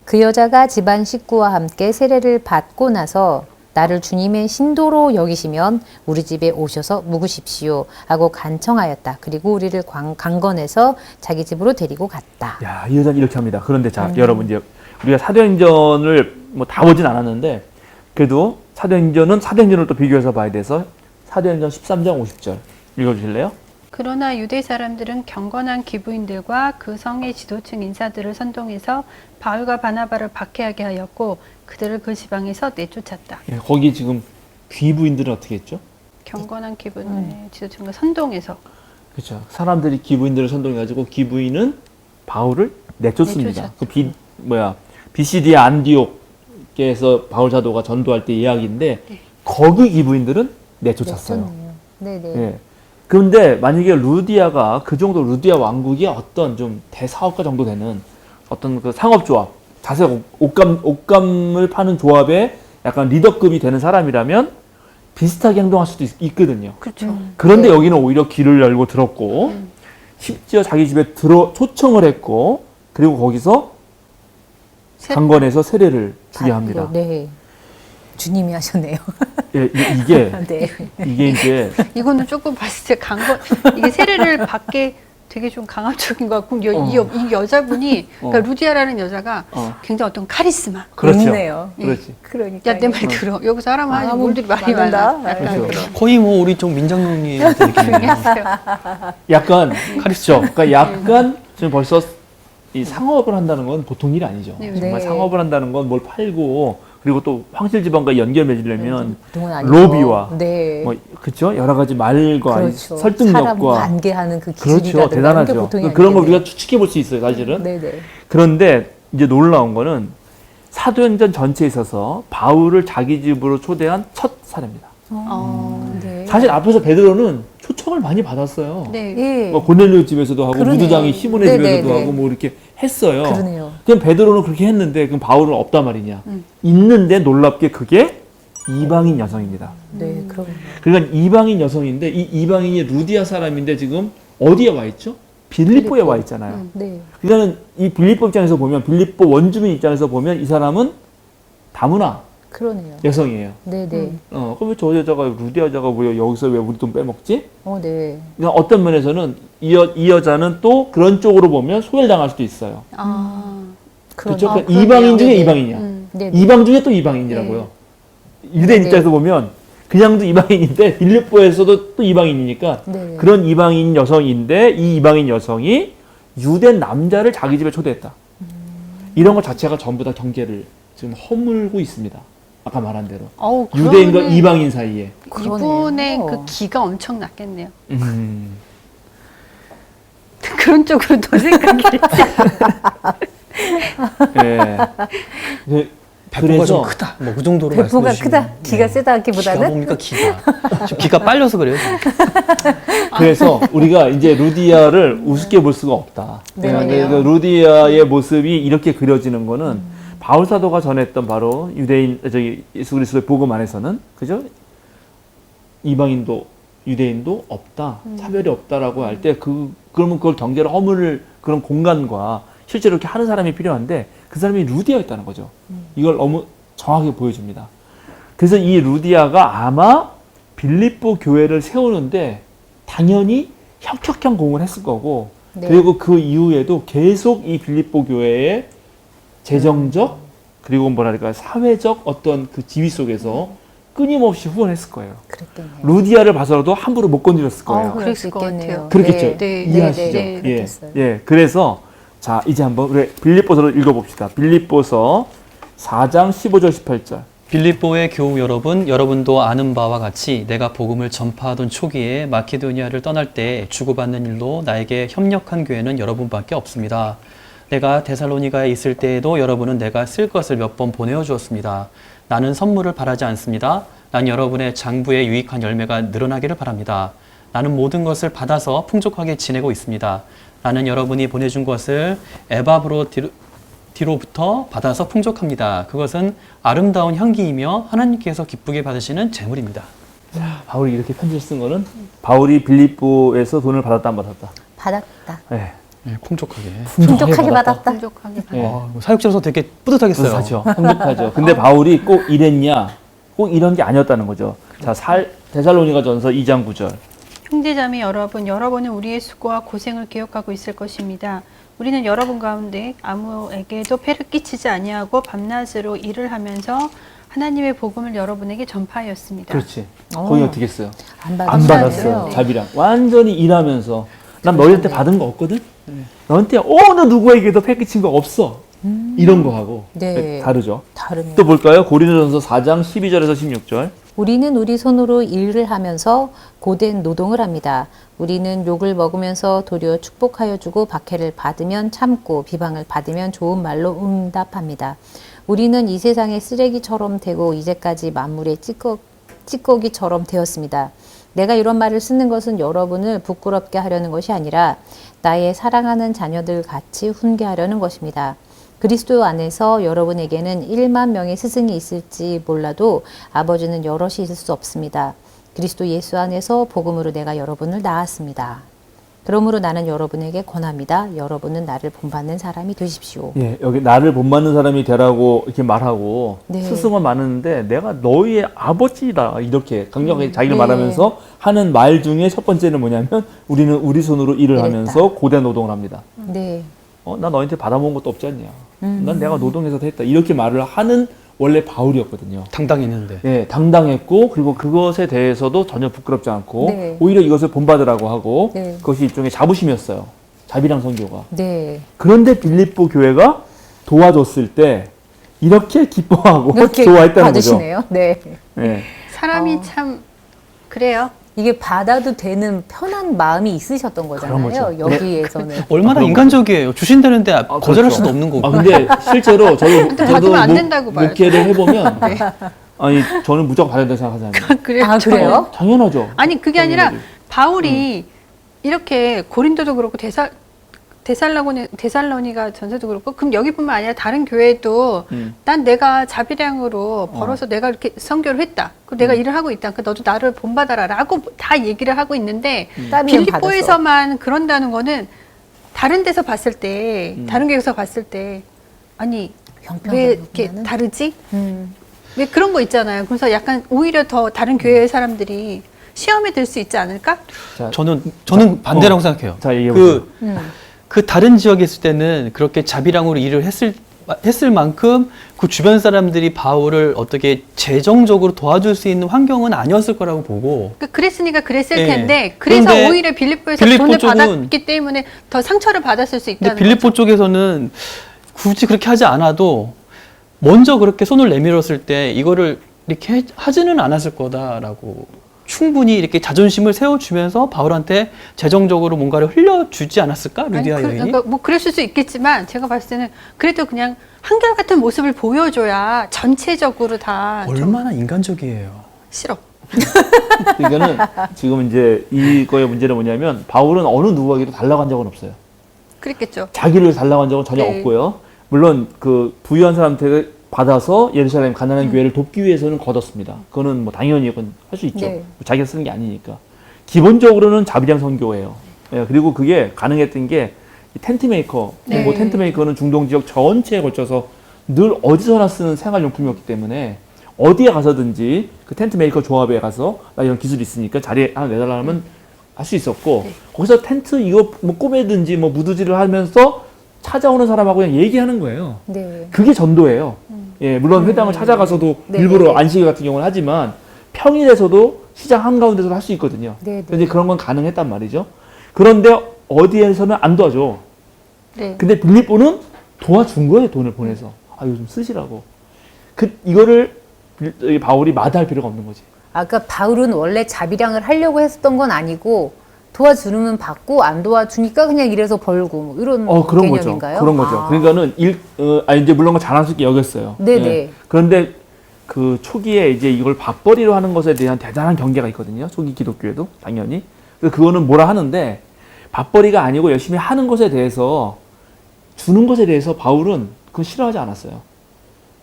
그 여자가 집안 식구와 함께 세례를 받고 나서 나를 주님의 신도로 여기시면 우리 집에 오셔서 묵으십시오 하고 간청하였다. 그리고 우리를 강건해서 자기 집으로 데리고 갔다. 야, 이 여자는 이렇게 합니다. 그런데 자, 여러분 이제 우리가 사도행전을 뭐 다 보진 않았는데 그래도 사도행전을 또 비교해서 봐야 돼서 사도행전 13장 50절 읽어주실래요? 그러나 유대 사람들은 경건한 기부인들과 그 성의 지도층 인사들을 선동해서 바울과 바나바를 박해하게 하였고 그들을 그 지방에서 내쫓았다. 예, 거기 지금 귀부인들은 어떻게 했죠? 경건한 기부인의 지도층을 선동해서 그렇죠. 사람들이 기부인들을 선동해가지고 기부인은 바울을 내쫓습니다. 내쫓았죠. BCD 안디옥에서 바울 사도가 전도할 때 이야기인데 네. 거기 기부인들은 내쫓았어요. 냈었네요. 네네. 예. 그런데 만약에 루디아 왕국이 어떤 좀 대사업가 정도 되는 어떤 그 상업조합, 자색 옷감을 파는 조합의 약간 리더급이 되는 사람이라면 비슷하게 행동할 수도 있거든요. 그렇죠. 그런데 네. 여기는 오히려 귀를 열고 들었고 심지어 자기 집에 초청을 했고 그리고 거기서 강건해서 세례를 주게 합니다. 네. 주님이 하셨네요. 예, 이게 네. 이제 이거는 조금 봤을 때 이게 세례를 받게 되게 좀 강압적인 것 같고 이 여자분이 그러니까 루디아라는 여자가 굉장히 어떤 카리스마. 그렇죠. 있네요. 그렇지. 그러니까. 야 내 말 들어. 여기서 하라면 하지 물들이 말이 맞는다. 많아. 약간 그렇죠. 그런. 거의 뭐 우리 쪽 민장로님 같은 느낌이에요. 약간 카리스죠. 그러니까 약간 지금 벌써 이 상업을 한다는 건 보통 일이 아니죠. 네. 정말 네. 상업을 한다는 건 뭘 팔고 그리고 또 황실 지방과 연결 맺으려면 보통은 아니죠. 로비와 네. 뭐 그렇죠 여러 가지 말과 그렇죠. 사람 설득력과 관계하는 그 그렇죠 기술이라든가 대단하죠. 이런 게 보통이 그런 걸 아니겠네요. 우리가 추측해 볼 수 있어요 사실은. 네네. 그런데 이제 놀라운 거는 사도행전 전체에 있어서 바울을 자기 집으로 초대한 첫 사례입니다. 네. 사실 앞에서 베드로는 초청을 많이 받았어요. 네. 예. 뭐 고넬료 집에서도 하고 그러네요. 무두장이 시몬의 네, 집에서도 네, 네. 하고 뭐 이렇게 했어요. 그러네요. 그럼 베드로는 그렇게 했는데 그럼 바울은 없단 말이냐? 있는데 놀랍게 그게 이방인 여성입니다. 네, 그럼. 그러니까 이방인 여성인데 이 이방인이 루디아 사람인데 지금 어디에 와 있죠? 빌립보에 와 있잖아요. 네. 그러니까 이 빌립보 입장에서 보면 빌립보 원주민 입장에서 보면 이 사람은 다문화 그러네요. 여성이에요. 네네. 그럼 왜 저 여자가 루디아 여자가 왜 여기서 왜 우리 돈 빼먹지? 네. 그러니까 어떤 면에서는 이 여자는 또 그런 쪽으로 보면 소외당할 수도 있어요. 그렇죠? 그러니까 그러네요. 이방인 중에 네네. 이방인이야. 네네. 이방 중에 또 이방인이라고요. 유대인 네네. 입장에서 보면 그냥도 이방인인데 빌립보에서도 또 이방인이니까 네. 그런 이방인 여성인데 이 이방인 여성이 유대 남자를 자기 집에 초대했다. 이런 것 자체가 전부 다 경계를 지금 허물고 있습니다. 아까 말한 대로 유대인과 그러면은 이방인 사이에. 이분의 그러네요. 그 기가 엄청 났겠네요. 그런 쪽으로 더 생각이 예. 배포가 좀 크다. 뭐 그 정도로 배포가 말씀해 주시면. 크다. 기가 세다 하기보다는? 기가 뭡니까 기가. 지금 기가 빨려서 그래요. 지금. 그래서 우리가 이제 루디아를 우습게 볼 수가 없다. 네. 그러니까 루디아의 모습이 이렇게 그려지는 거는 바울 사도가 전했던 바로 유대인 예수 그리스도의 복음 안에서는 그죠? 이방인도 유대인도 없다. 차별이 없다라고 할 때 그러면 그걸 경계를 허물 그런 공간과 실제로 이렇게 하는 사람이 필요한데 그 사람이 루디아였다는 거죠. 이걸 너무 정확하게 보여줍니다. 그래서 이 루디아가 아마 빌립보 교회를 세우는데 당연히 혁혁한 공을 했을 거고 네. 그리고 그 이후에도 계속 이 빌립보 교회의 재정적 그리고 뭐랄까 사회적 어떤 그 지위 속에서 끊임없이 후원했을 거예요. 그랬겠네요. 루디아를 봐서라도 함부로 못 건드렸을 거예요. 그럴 수 그랬을 것 있겠네요. 같아요. 그렇겠죠. 네. 이해하시죠? 네, 네, 예, 그렇겠어요. 예. 그래서 자 이제 한번 우리 빌립보서를 읽어봅시다. 빌립보서 4장 15절 18절. 빌립보의 교우 여러분, 여러분도 아는 바와 같이 내가 복음을 전파하던 초기에 마케도니아를 떠날 때 주고받는 일로 나에게 협력한 교회는 여러분밖에 없습니다. 내가 데살로니가에 있을 때에도 여러분은 내가 쓸 것을 몇 번 보내어 주었습니다. 나는 선물을 바라지 않습니다. 난 여러분의 장부에 유익한 열매가 늘어나기를 바랍니다. 나는 모든 것을 받아서 풍족하게 지내고 있습니다. 나는 여러분이 보내준 것을 에바브로디로부터 받아서 풍족합니다. 그것은 아름다운 향기이며 하나님께서 기쁘게 받으시는 재물입니다. 바울이 이렇게 편지를 쓴 거는 바울이 빌립보에서 돈을 받았다 안 받았다. 받았다. 네. 네, 풍족하게. 풍족하게 받았다. 풍족하게 예. 사역자로서 되게 뿌듯하겠어요. 그렇죠. 행복하죠. 근데 바울이 꼭 이랬냐? 꼭 이런 게 아니었다는 거죠. 자, 데살로니가 전서 2장 9절. 형제자매 여러분, 여러분은 우리의 수고와 고생을 기억하고 있을 것입니다. 우리는 여러분 가운데 아무에게도 폐를 끼치지 아니하고 밤낮으로 일을 하면서 하나님의 복음을 여러분에게 전파하였습니다. 그렇지. 거기 어떻게 했어요? 안 안 받았어요. 받았어요. 네. 자비랑. 완전히 일하면서 난 너희한테 받은 거 없거든? 너한테 어느 누구에게도 패 끼친 거 없어. 이런 거 하고. 네. 다르죠. 다르네요. 또 볼까요? 고린도전서 4장 12절에서 16절. 우리는 우리 손으로 일을 하면서 고된 노동을 합니다. 우리는 욕을 먹으면서 도리어 축복하여 주고 박해를 받으면 참고 비방을 받으면 좋은 말로 응답합니다. 우리는 이 세상의 쓰레기처럼 되고 이제까지 만물의 찌꺼기처럼 되었습니다. 내가 이런 말을 쓰는 것은 여러분을 부끄럽게 하려는 것이 아니라 나의 사랑하는 자녀들 같이 훈계하려는 것입니다. 그리스도 안에서 여러분에게는 1만 명의 스승이 있을지 몰라도 아버지는 여럿이 있을 수 없습니다. 그리스도 예수 안에서 복음으로 내가 여러분을 낳았습니다. 그러므로 나는 여러분에게 권합니다. 여러분은 나를 본받는 사람이 되십시오. 예, 여기 나를 본받는 사람이 되라고 이렇게 말하고 네. 스승은 많은데 내가 너희의 아버지다 이렇게 강력하게 자기를 네. 말하면서 하는 말 중에 첫 번째는 뭐냐면 우리는 우리 손으로 일을 일했다. 하면서 고된 노동을 합니다. 네. 나 너한테 받아먹은 것도 없지 않냐. 난 내가 노동해서 했다. 이렇게 말을 하는 원래 바울이었거든요. 당당했는데. 예, 당당했고 그리고 그것에 대해서도 전혀 부끄럽지 않고 네. 오히려 이것을 본받으라고 하고 네. 그것이 일종의 자부심이었어요. 자비랑 선교가. 네. 그런데 빌립보 교회가 도와줬을 때 이렇게 기뻐하고 이렇게 좋아했다는 거죠. 받으시네요. 네. 예. 사람이 참 그래요. 이게 받아도 되는 편한 마음이 있으셨던 거잖아요. 거죠. 여기에서는. 얼마나 그런 인간적이에요. 주신다는데 거절할 그렇죠. 수도 없는 거고. 근데 실제로 저도 받으면 안 된다고 봐요. 목회를 해보면 아니 저는 무조건 받아야 된다고 생각하잖아요. 그래요. 아, 그래요? 당연하죠. 아니 그게 아니라 당연하지. 바울이 이렇게 고린도도 그렇고 데살로니가 전서도 그렇고 그럼 여기뿐만 아니라 다른 교회도 난 내가 자비량으로 벌어서 내가 이렇게 선교를 했다. 그 내가 일을 하고 있다. 그 너도 나를 본받아라라고 다 얘기를 하고 있는데 따르면 빌립보에서만 그런다는 거는 다른 데서 봤을 때 다른 교회에서 봤을 때 아니 왜 이렇게 형평성이 다르지? 왜 그런 거 있잖아요. 그래서 약간 오히려 더 다른 교회 사람들이 시험에 들 수 있지 않을까? 자, 저는 반대라고 생각해요. 자, 얘기해보세요. 그 다른 지역에 있을 때는 그렇게 자비량으로 일을 했을 만큼 그 주변 사람들이 바울을 어떻게 재정적으로 도와줄 수 있는 환경은 아니었을 거라고 보고. 그랬으니까 그랬을 예. 텐데 그래서 그런데 오히려 빌립보에서 빌립보 돈을 쪽은- 받았기 때문에 더 상처를 받았을 수 근데 있다는 빌립보 거죠. 쪽에서는 굳이 그렇게 하지 않아도 먼저 그렇게 손을 내밀었을 때 이거를 이렇게 하지는 않았을 거다라고 충분히 이렇게 자존심을 세워주면서 바울한테 재정적으로 뭔가를 흘려주지 않았을까? 루디아 여인이? 그러니까 뭐 그랬을 수 있겠지만 제가 봤을 때는 그래도 그냥 한결같은 모습을 보여줘야 전체적으로 다 좀 얼마나 인간적이에요. 싫어. 그러니까는 지금 이제 이거의 문제는 뭐냐면 바울은 어느 누구에게도 달라고 한 적은 없어요. 그랬겠죠. 자기를 달라고 한 적은 전혀 네. 없고요. 물론 그 부유한 사람한테 받아서 예루살렘 가난한 교회를 돕기 위해서는 거뒀습니다. 그거는 뭐 당연히 그건 할 수 있죠. 네. 자기가 쓰는 게 아니니까. 기본적으로는 자비량 선교예요. 예, 그리고 그게 가능했던 게 이 텐트 메이커, 네. 뭐 텐트 메이커는 중동 지역 전체에 걸쳐서 늘 어디서나 쓰는 생활용품이었기 때문에 어디에 가서든지 그 텐트 메이커 조합에 가서 나 이런 기술이 있으니까 자리에 하나 내달라 하면 할 수 있었고 네. 거기서 텐트 이거 뭐 꼬매든지 뭐 무드질을 하면서 찾아오는 사람하고 그냥 얘기하는 거예요. 네. 그게 전도예요. 예, 물론 회당을 찾아가서도 네. 일부러 안식일 같은 경우는 하지만 평일에서도 시장 한가운데서도 할 수 있거든요. 네, 네. 근데 그런 건 가능했단 말이죠. 그런데 어디에서는 안 도와줘. 네. 근데 빌립보는 도와준 거예요, 돈을 보내서. 아, 이거 좀 쓰시라고. 이거를 바울이 마다할 필요가 없는 거지. 아까 바울은 원래 자비량을 하려고 했었던 건 아니고 도와주면 받고 안 도와주니까 그냥 이래서 벌고 뭐 이런 그런 개념인가요? 거죠. 그런 거죠. 아. 그러니까는 이제 물론 그 자랑스럽게 여겼어요. 네네. 예. 그런데 그 초기에 이제 이걸 밥벌이로 하는 것에 대한 대단한 경계가 있거든요. 초기 기독교에도 당연히. 그래서 그거는 뭐라 하는데 밥벌이가 아니고 열심히 하는 것에 대해서 주는 것에 대해서 바울은 그건 싫어하지 않았어요.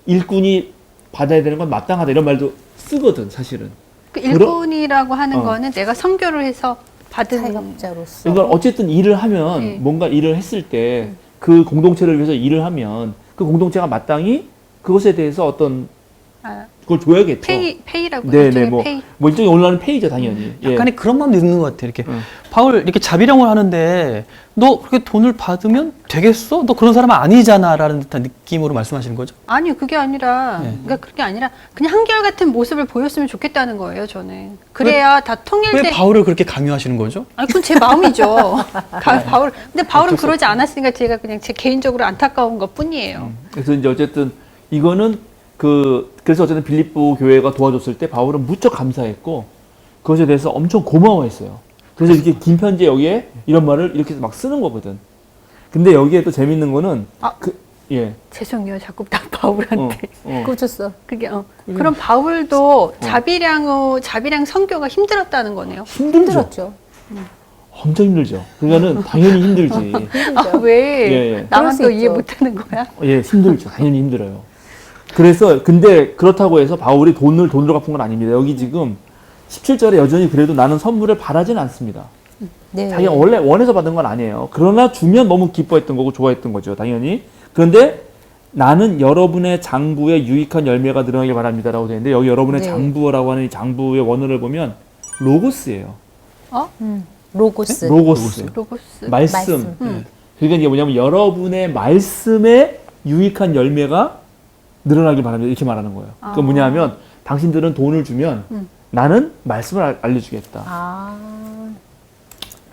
일꾼이 받아야 되는 건 마땅하다 이런 말도 쓰거든 사실은. 그 일꾼이라고 하는 거는 내가 선교를 해서 받은 사역자로서. 그러니까 어쨌든 일을 하면 네. 뭔가 일을 했을 때 그 공동체를 위해서 일을 하면 그 공동체가 마땅히 그것에 대해서 어떤 그걸 줘야겠죠. 페이라고 네네 일종의 뭐, 페이. 뭐 일종의 온라인 페이죠 당연히. 예. 약간의 그런 마음도 있는 것 같아. 이렇게 바울 이렇게 자비량을 하는데 너 그렇게 돈을 받으면 되겠어? 너 그런 사람은 아니잖아라는 듯한 느낌으로 말씀하시는 거죠? 아니요, 그게 아니라, 네. 그러니까 그게 아니라 그냥 한결같은 모습을 보였으면 좋겠다는 거예요, 저는. 그래야 다 왜 통일돼. 바울을 그렇게 강요하시는 거죠? 아니, 그건 제 마음이죠. 바울. 근데 바울은 그러지 않았으니까 제가 그냥 제 개인적으로 안타까운 것 뿐이에요. 그래서 이제 어쨌든 이거는 그래서 어쨌든 빌립보 교회가 도와줬을 때 바울은 무척 감사했고 그것에 대해서 엄청 고마워했어요. 그래서 이렇게 긴 편지에 여기에 이런 말을 이렇게 막 쓰는 거거든. 근데 여기에 또 재밌는 거는 예. 죄송해요, 자꾸 다 바울한테. 꽂혔어. 그게 그럼 바울도 자비량 선교가 힘들었다는 거네요. 힘들었죠. 엄청 힘들죠. 그러니까는 당연히 힘들지. 아, 왜? 예. 나만 그럴 수 또 이해 있죠. 못하는 거야? 예, 힘들죠. 당연히 힘들어요. 그래서 근데 그렇다고 해서 바울이 돈으로 갚은 건 아닙니다. 여기 지금 17절에 여전히 그래도 나는 선물을 바라지는 않습니다. 네. 자기가 원래 원해서 받은 건 아니에요. 그러나 주면 너무 기뻐했던 거고 좋아했던 거죠. 당연히. 그런데 나는 여러분의 장부에 유익한 열매가 늘어나길 바랍니다라고 되어 있는데 여기 여러분의 네. 장부라고 하는 이 장부의 원어를 보면 로고스예요. 로고스. 로고스. 로고스. 말씀. 말씀. 그러니까 이게 뭐냐면 여러분의 말씀에 유익한 열매가 늘어나길 바랍니다. 이렇게 말하는 거예요. 그러니까 뭐냐면 당신들은 돈을 주면 나는 말씀을 알려주겠다. 아.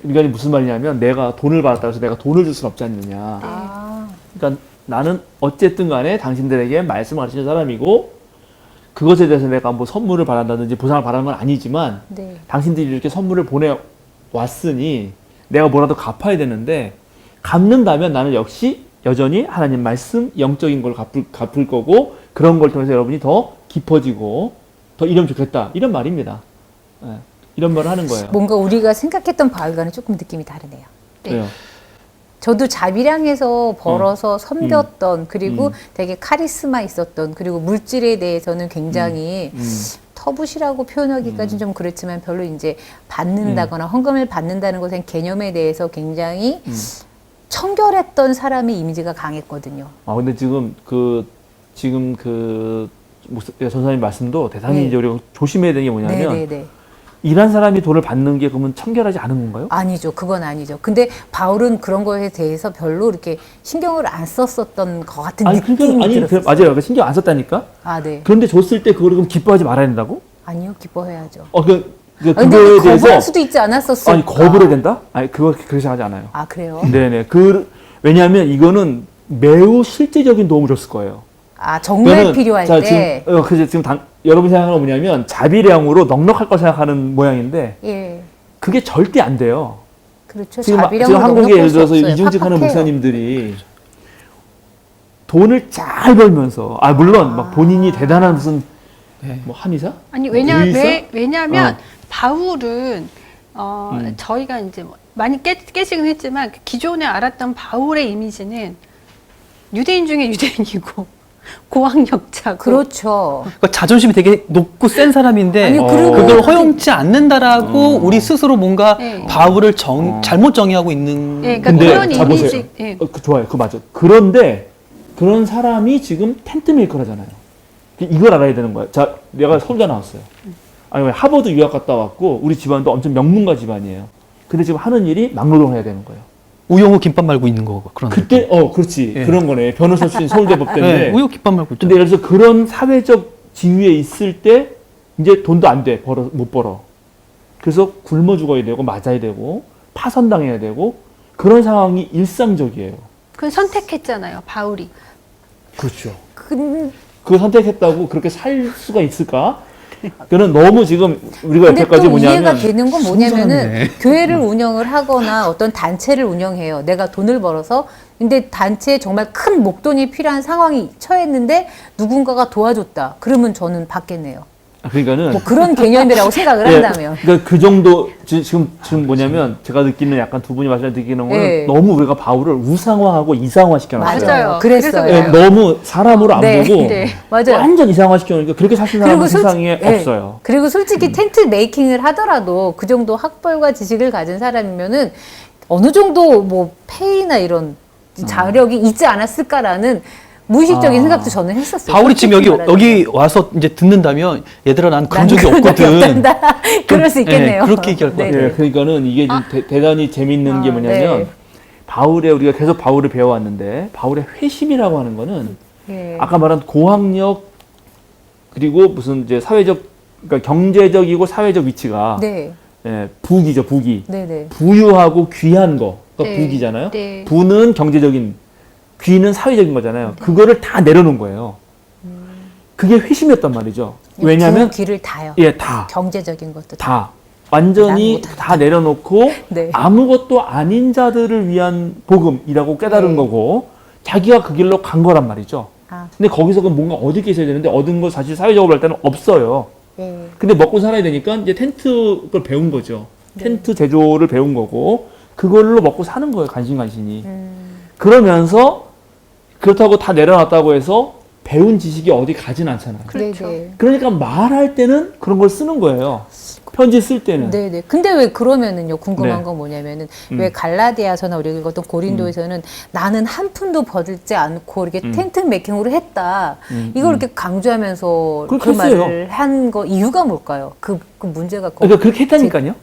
그러니까 무슨 말이냐면 내가 돈을 받았다고 해서 내가 돈을 줄 수는 없지 않느냐. 아. 그러니까 나는 어쨌든 간에 당신들에게 말씀을 가르치는 사람이고 그것에 대해서 내가 뭐 선물을 바란다든지 보상을 바라는 건 아니지만 네. 당신들이 이렇게 선물을 보내왔으니 내가 뭐라도 갚아야 되는데 갚는다면 나는 역시 여전히 하나님 말씀, 영적인 걸 갚을 거고 그런 걸 통해서 여러분이 더 깊어지고 더 이러면 좋겠다. 이런 말입니다. 예, 이런 말을 하는 거예요. 뭔가 우리가 생각했던 바울과는 조금 느낌이 다르네요. 네. 왜요? 저도 자비량에서 벌어서 섬겼던 그리고 음. 되게 카리스마 있었던 그리고 물질에 대해서는 굉장히 터부시라고 표현하기까지는 좀 그렇지만 별로 이제 받는다거나 헌금을 받는다는 것엔 개념에 대해서 굉장히 청결했던 사람의 이미지가 강했거든요. 아 근데 지금 그 전사님 말씀도 대단히 네. 이제 우리가 조심해야 되는 게 뭐냐면 네네네. 일한 사람이 돈을 받는 게 그러면 청결하지 않은 건가요? 아니죠. 그건 아니죠. 근데 바울은 그런 거에 대해서 별로 이렇게 신경을 안 썼었던 것 같은 느낌이 들었어요. 맞아요. 그러니까 신경 안 썼다니까. 아, 네. 그런데 줬을 때 그거를 그럼 기뻐하지 말아야 된다고? 아니요. 기뻐해야죠. 그거에 근데 거부할 대해서 수도 있지 않았었어요. 아니 거부를 해야 된다? 아니 그거 그렇게 생각하지 않아요. 아, 그래요? 네네. 왜냐하면 이거는 매우 실제적인 도움을 줬을 거예요. 아, 정말 그거는- 필요할 자, 때. 그래서 지금 여러분 생각하는 건 뭐냐면 자비량으로 넉넉할 거 생각하는 모양인데 예. 그게 절대 안 돼요. 그렇죠. 지금 자비량으로 한국에 넉넉할 예를 수 들어서 없어요. 이중직하는 팍팍해요. 목사님들이 돈을 잘 벌면서 물론 막 본인이 대단한 무슨 네. 뭐 한의사? 아니 의사? 왜냐하면 어. 바울은 저희가 이제 뭐 많이 깨지긴 했지만 기존에 알았던 바울의 이미지는 유대인 중에 유대인이고 고학력자고 그렇죠. 그러니까 자존심이 되게 높고 센 사람인데 아니, 그리고 그걸 허용치 않는다라고 우리 스스로 뭔가 네. 바울을 잘못 정의하고 있는. 예, 그러니까 근데 그런 자, 이미지. 보세요. 예. 좋아요. 그거 맞아. 그런데 그런 사람이 지금 텐트 메이커라잖아요. 이걸 알아야 되는 거야. 자, 내가 서울대 나왔어요. 아니, 하버드 유학 갔다 왔고 우리 집안도 엄청 명문가 집안이에요. 근데 지금 하는 일이 막노동을 해야 되는 거예요. 우영우 김밥 말고 있는 거 그런. 그때 그렇지. 예. 그런 거네. 변호사 출신 서울대법 때문에. 네, 우영우 김밥 말고 있죠. 근데 예를 들어서 그런 사회적 지위에 있을 때 이제 돈도 안 돼. 못 벌어. 그래서 굶어 죽어야 되고 맞아야 되고 파선당해야 되고 그런 상황이 일상적이에요. 그건 선택했잖아요, 바울이. 그렇죠. 근, 그걸 선택했다고 그렇게 살 수가 있을까? 그는 너무 지금 우리가 근데 여태까지 또 이해가 뭐냐면 되는 건 뭐냐면은 사람이네. 교회를 운영을 하거나 어떤 단체를 운영해요. 내가 돈을 벌어서 근데 단체에 정말 큰 목돈이 필요한 상황이 처했는데 누군가가 도와줬다. 그러면 저는 받겠네요. 그러니까는 뭐 그런 개념이라고 생각을 예, 한다면. 그러니까 그 정도 지금 뭐냐면 제가 느끼는 약간 두 분이 말씀 느끼는 거는 예. 너무 우리가 바울을 우상화하고 이상화 시켜놨어요. 맞아요. 그랬어요. 그래서 예, 너무 사람으로 안 네. 보고 네. 맞아요. 완전 이상화 시켜놓으니까 그렇게 사시는 사람은 솔직- 세상에 예. 없어요. 그리고 솔직히 텐트 메이킹을 하더라도 그 정도 학벌과 지식을 가진 사람이면은 어느 정도 뭐 페이나 이런 자력이 있지 않았을까라는 무의식적인 아. 생각도 저는 했었어요. 바울이 지금 솔직히 말하자면. 여기 와서 이제 듣는다면 얘들아 난 그런 난 적이 그런 적이 없거든. 없단다. 그럴 수 있겠네요. 네, 그렇게 얘기할 것 네. 같아요. 예, 그러니까는 이게 좀 대단히 재밌는 게 뭐냐면 네. 우리가 계속 바울을 배워왔는데 바울의 회심이라고 하는 거는 예. 아까 말한 고학력 그리고 무슨 이제 사회적 그러니까 경제적이고 사회적 위치가 네. 예, 부귀죠, 부귀. 네네. 부유하고 귀한 거가 네. 부귀잖아요. 네. 부는 경제적인, 귀는 사회적인 거잖아요. 그거를 다 내려놓은 거예요. 그게 회심이었단 말이죠. 왜냐하면 길을 다요. 예, 다. 경제적인 것도 다. 다. 완전히 난 못하겠다. 다 내려놓고 네. 아무것도 아닌 자들을 위한 복음이라고 깨달은 네. 거고 자기가 그 길로 간 거란 말이죠. 아, 근데 거기서 그럼 뭔가 얻을 게 있어야 되는데 얻은 거 사실 사회적으로 할 때는 없어요. 예. 근데 먹고 살아야 되니까 이제 텐트 걸 배운 거죠. 네. 텐트 제조를 배운 거고 그걸로 먹고 사는 거예요. 간신간신히. 음. 그러면서 그렇다고 다 내려놨다고 해서 배운 지식이 어디 가진 않잖아요. 그렇죠. 네네. 그러니까 말할 때는 그런 걸 쓰는 거예요. 편지 쓸 때는. 네네. 근데 왜 그러면은요, 궁금한 네. 건 뭐냐면은, 왜 갈라디아서나 우리가 읽었던 고린도에서는 나는 한 푼도 벌지 않고 이렇게 텐트 메이킹으로 했다. 이걸 이렇게 강조하면서 그 그렇게 했어요. 말을 한 거 이유가 뭘까요? 그 문제가 그러니까 그렇게 했다니까요.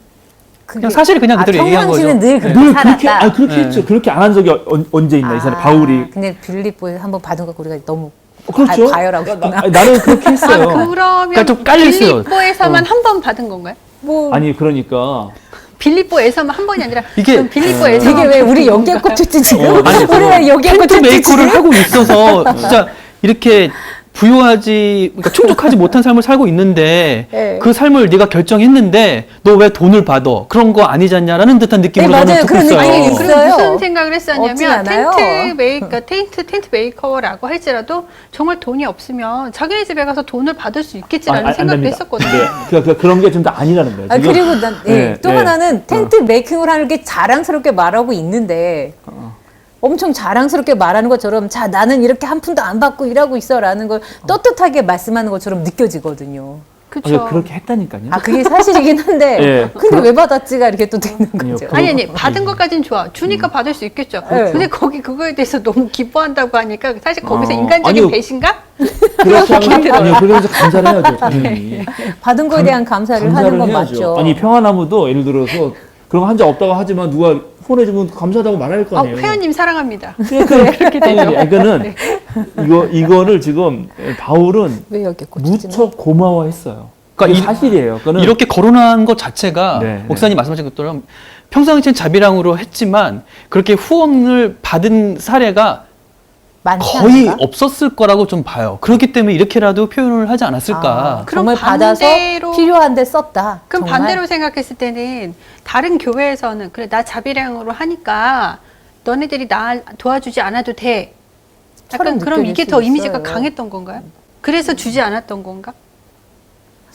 그냥 사실 그냥 그대로 얘기한 평상시는 거죠. 늘 그렇게 늘 살았다. 그렇게, 그렇게 네. 했죠. 그렇게 안 한 적이 언제 있나, 이 사람, 바울이. 근데 빌립보에서 한번 받은 거 우리가 너무 그렇죠. 과열하고 있구나. 나는 그렇게 했어요. 그러면 그러니까 좀 깔려 있어요. 빌립보에서만 한 번 받은 건가요? 뭐 아니, 그러니까, 빌립보에서만 한 번이 아니라 이게 전 빌립보에서 되게 왜 우리 여기에 꽂혔지 지금? 아니, 우리 왜 여기에 텐트 꽂혔지 메이커를 지금? 하고 있어서 진짜 이렇게 부유하지, 그러니까 충족하지 못한 삶을 살고 있는데 네. 그 삶을 네가 결정했는데 너 왜 돈을 받아? 그런 거 아니잖냐라는 듯한 느낌으로 네, 저는 맞아요. 듣고 그런 있어요. 느낌이 그리고 있어요. 무슨 생각을 없진 했었냐면 않아요. 텐트 메이커라고 할지라도 정말 돈이 없으면 자기네 집에 가서 돈을 받을 수 있겠지라는 안 생각도 됩니다. 했었거든요. 네. 그런 게 좀 다 아니라는 거예요. 아, 지금. 그리고 난, 예, 또 네. 하나는 텐트 메이킹을 하는 게 자랑스럽게 말하고 있는데 엄청 자랑스럽게 말하는 것처럼 자 나는 이렇게 한 푼도 안 받고 일하고 있어라는 걸 떳떳하게 말씀하는 것처럼 느껴지거든요. 그렇죠. 그렇게 했다니까요. 아 그게 사실이긴 한데 예. 근데 왜 받았지가 이렇게 또 되는 아니요, 거죠. 아니 받은 것까지는 좋아. 주니까 받을 수 있겠죠. 네. 근데 거기 그거에 대해서 너무 기뻐한다고 하니까 사실 거기서 어, 인간적인 아니요. 배신감? 그렇게 하면 아니요, 그러면서 감사를 해야죠. 당연히. 받은 거에 대한 감사를 하는 건 해야죠. 맞죠. 아니 평화나무도 예를 들어서 그런 거 한 적 없다고 하지만 누가 보내주면 감사하다고 말할 거 아니에요. 회원님 사랑합니다. 그렇게 되죠. 이거는 이거를 지금 바울은 왜 여기 꽂혔지? 무척 고마워했어요. 그러니까 이게 사실이에요. 그거는 이렇게 거론한 것 자체가 네, 목사님 말씀하신 것처럼 평상시엔 자비랑으로 했지만 그렇게 후원을 받은 사례가 많지 거의 않을까? 없었을 거라고 좀 봐요. 그렇기 때문에 이렇게라도 표현을 하지 않았을까. 아, 그럼 정말 받아서 반대로- 필요한데 썼다. 그럼 정말. 반대로 생각했을 때는 다른 교회에서는 그래 나 자비량으로 하니까 너네들이 나 도와주지 않아도 돼. 약간 처럼 그럼 느껴질 이게 수 더 이미지가 있어요. 강했던 건가요? 그래서 주지 않았던 건가?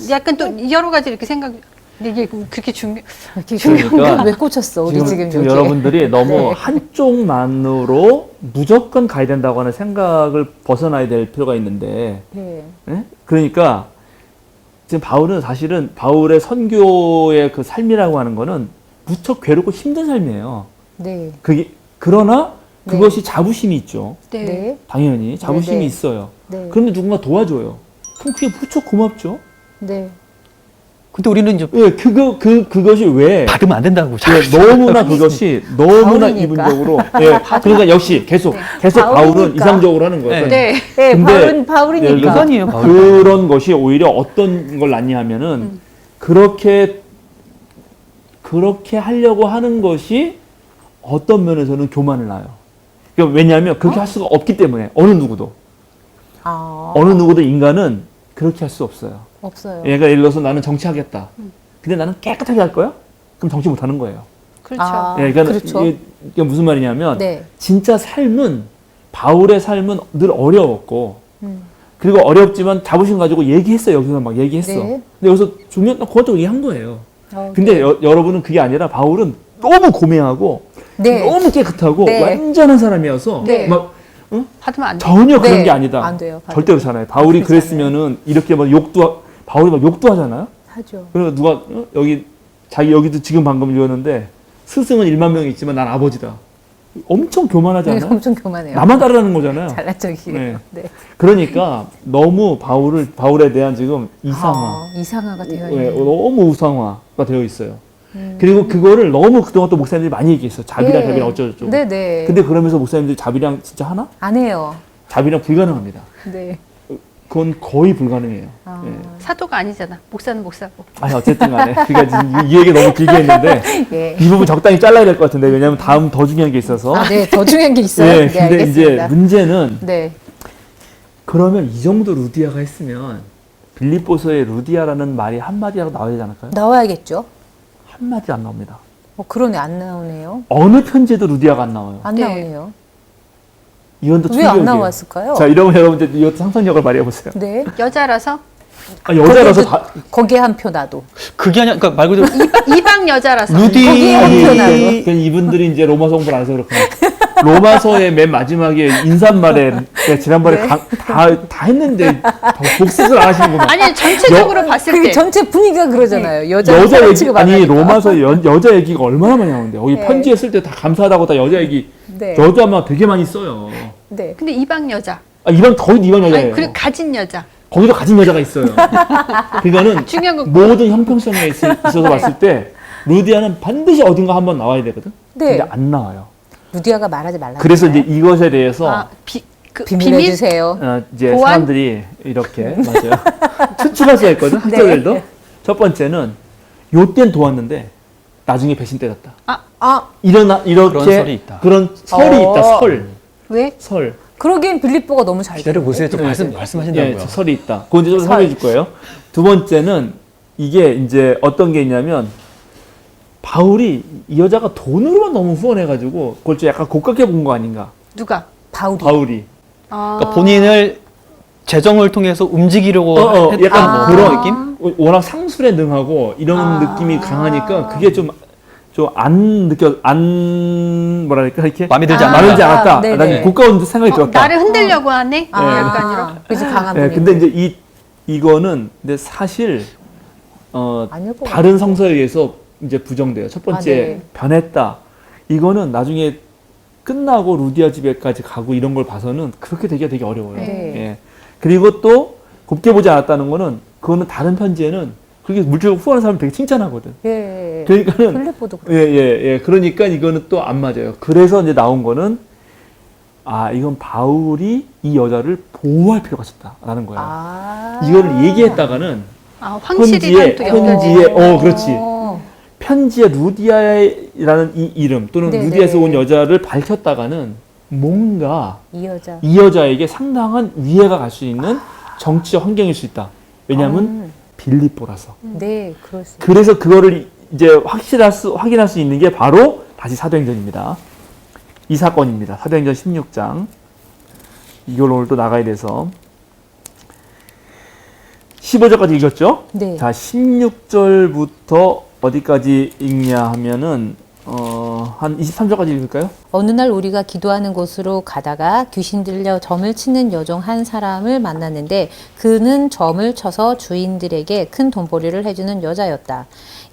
약간 또 여러 가지 이렇게 생각. 근데 이게 그렇게 그러니까 왜 꽂혔어? 우리 지금 여기. 여러분들이 너무 네. 한쪽만으로 무조건 가야 된다고 하는 생각을 벗어나야 될 필요가 있는데 네. 예? 그러니까 지금 바울은 사실은 바울의 선교의 그 삶이라고 하는 거는 무척 괴롭고 힘든 삶이에요. 네. 그러나 네. 그것이 자부심이 있죠. 네. 네. 당연히 자부심이 네, 네. 있어요. 네. 그런데 누군가 도와줘요. 그럼 그게 무척 고맙죠. 네. 근데 우리는 이제 예, 그것이 왜 받으면 안 된다고. 예, 너무나 그것이 너무나 바울이니까. 이분적으로 예, 그러니까 역시 계속 바울은 바울이니까. 이상적으로 하는 거예요. 네. 네, 근데 바울이니까. 예를 들어서 인간이에요, 바울. 그런 것이 오히려 어떤 걸 낳냐면은 그렇게 하려고 하는 것이 어떤 면에서는 교만을 낳아요. 그러니까 왜냐하면 그렇게 할 수가 없기 때문에 어느 누구도 인간은 그렇게 할 수 없어요. 없어요. 얘가 예를 들어서 나는 정치하겠다. 근데 나는 깨끗하게 할 거야? 그럼 정치 못 하는 거예요. 그렇죠. 아, 예, 그러니까 그렇죠. 이게 무슨 말이냐면 네. 진짜 바울의 삶은 늘 어려웠고 음. 그리고 어렵지만 자부심 가지고 얘기했어요. 여기서 막 얘기했어. 네. 근데 여기서 중요한 건 그것도 얘기한 거예요. 근데 네. 여러분은 그게 아니라 바울은 너무 고매하고 네. 너무 깨끗하고 네. 완전한 사람이어서 네. 막 받으면 안 돼. 전혀 그런 네. 게 아니다. 안 돼요. 절대 그렇잖아요. 바울이 그렇잖아요. 그랬으면은 이렇게 막 바울이 막 욕도 하잖아요. 하죠. 그리고 누가 여기도 지금 방금 읽었는데 스승은 1만 명이 있지만 난 아버지다. 엄청 교만하지 네, 않아요? 엄청 교만해요. 나만 따르라는 거잖아요. 잘난 척이에요. 네. 네. 그러니까 너무 바울에 대한 지금 이상화, 이상화가 되어 네, 있는. 너무 우상화가 되어 있어요. 그리고 그거를 너무 그동안 또 목사님들이 많이 얘기했어요. 자비랑 어쩌고저쩌고. 네네. 근데 그러면서 목사님들이 자비랑 진짜 하나? 안 해요. 자비랑 불가능합니다. 네. 그건 거의 불가능해요. 아. 예. 사도가 아니잖아. 목사는 목사고. 아니 어쨌든 간에 그러니까 지금 이 얘기 너무 길게 했는데 예. 이 부분 적당히 잘라야 될 것 같은데 왜냐하면 다음 더 중요한 게 있어서. 아, 네. 더 중요한 게 있어요. 예, 네, 근데 알겠습니다. 이제 문제는 네. 그러면 이 정도 루디아가 했으면 빌립보서에 루디아라는 말이 한마디라도 나와야 되지 않을까요? 나와야겠죠. 한마디 안 나옵니다. 그러네. 안 나오네요. 어느 편지에도 루디아가 안 나와요. 안 네. 나오네요. 이건 또 왜 안 충격이에요. 나왔을까요? 자, 이러면 여러분들 이것도 상상력을 발휘해 보세요. 네. 여자라서 아, 여자라서 거기에도- 다 거기에 한 표 나도. 그게 아니야. 그러니까 말 그대로 이방 여자라서. 루디 거기에 한 표 나도. 그러니까 이분들이 이제 로마서 공부를 안 해서 그렇구나. 로마서의 맨 마지막에 인사말에 내가 지난번에 네. 다 했는데 복습을 안 하시는구나. 아니 전체적으로 봤을 그게 때 전체 분위기가 그러잖아요. 여자 여자 얘기 취급 아니 안 하니까. 로마서 여자 얘기가 얼마나 많이 나오는데 거기 네. 편지에 쓸 때 다 감사하다고 다 여자 얘기 네. 여자만 되게 많이 써요. 네. 근데 이방 여자. 거의 이방 여자예요. 아니, 그리고 가진 여자. 거기도 가진 여자가 있어요. 그러니까는 중요한 건 모든 형평성에 있어서 봤을 때 루디아는 반드시 어딘가 한번 나와야 되거든. 네. 근데 안 나와요. 루디아가 말하지 말라. 그래서 이제 이것에 대해서 비밀해 주세요. 이제 보안? 사람들이 이렇게 맞아요. 추측할 수가 있거든. 학자들도. 첫 번째는 요땐 도왔는데 나중에 배신 때렸다. 아, 이렇게 그런 설이 있다. 그런 설이 어. 있다. 왜? 설. 그러기엔 빌립보가 너무 잘 기다려 보세요. 좀 네, 말씀하신다고요. 예, 설이 있다. 그건 이제 좀 설명해 줄 거예요. 두 번째는 이게 이제 어떤 게 있냐면 바울이 이 여자가 돈으로만 너무 후원해가지고 그걸 좀 약간 고깝게 본 거 아닌가? 누가? 바울이. 아. 그러니까 본인을 재정을 통해서 움직이려고 했던 약간 뭐 그런 느낌? 워낙 상술에 능하고 이런 느낌이 강하니까 그게 좀 뭐랄까 이렇게 마음에 들지 않았다. 마음에 들지 않았다. 네네. 라는 고가운 생각이 들었다. 나를 흔들려고 하네? 약간 이런. 그래서 강한 네, 분이. 근데 이제 이거는 근데 사실 아닐 것 다른 성서에 의해서 이제 부정돼요. 첫 번째 네. 변했다. 이거는 나중에 끝나고 루디아 집에까지 가고 이런 걸 봐서는 그렇게 되기가 되게 어려워요. 네. 예. 그리고 또 곱게 보지 않았다는 거는 그거는 다른 편지에는 그렇게 물질적으로 후원하는 사람 되게 칭찬하거든. 예. 그러니까는 빌립보도 예. 그러니까 이거는 또 안 맞아요. 그래서 이제 나온 거는 이건 바울이 이 여자를 보호할 필요가 있었다라는 거야. 이거를 얘기했다가는 황실이랑 또 편지에 연결돼. 그렇지. 편지에 루디아라는 이 이름 또는 네네. 루디아에서 온 여자를 밝혔다가는 뭔가 이 여자. 에게 상당한 위해가 갈 수 있는 정치적 환경일 수 있다. 왜냐하면 빌립보라서. 네, 그럴 수. 그래서 그거를 이제 확인할 수 있는 게 바로 다시 사도행전입니다. 이 사건입니다. 사도행전 16장. 이걸 오늘 또 나가야 돼서 15절까지 읽었죠? 네. 자, 16절부터 어디까지 읽냐 하면은 한 23절까지 읽을까요? 어느 날 우리가 기도하는 곳으로 가다가 귀신 들려 점을 치는 여종 한 사람을 만났는데 그는 점을 쳐서 주인들에게 큰 돈벌이를 해주는 여자였다.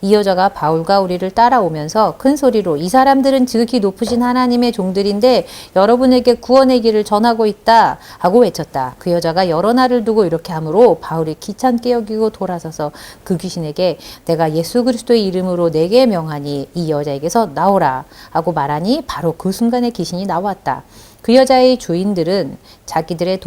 이 여자가 바울과 우리를 따라오면서 큰 소리로 이 사람들은 지극히 높으신 하나님의 종들인데 여러분에게 구원의 길을 전하고 있다 하고 외쳤다. 그 여자가 여러 날을 두고 이렇게 하므로 바울이 귀찮게 여기고 돌아서서 그 귀신에게 내가 예수 그리스도의 이름으로 내게 명하니 이 여자에게서 나오라 하고 말하니 바로 그 순간에 귀신이 나왔다. 그 여자의 주인들은 자기들의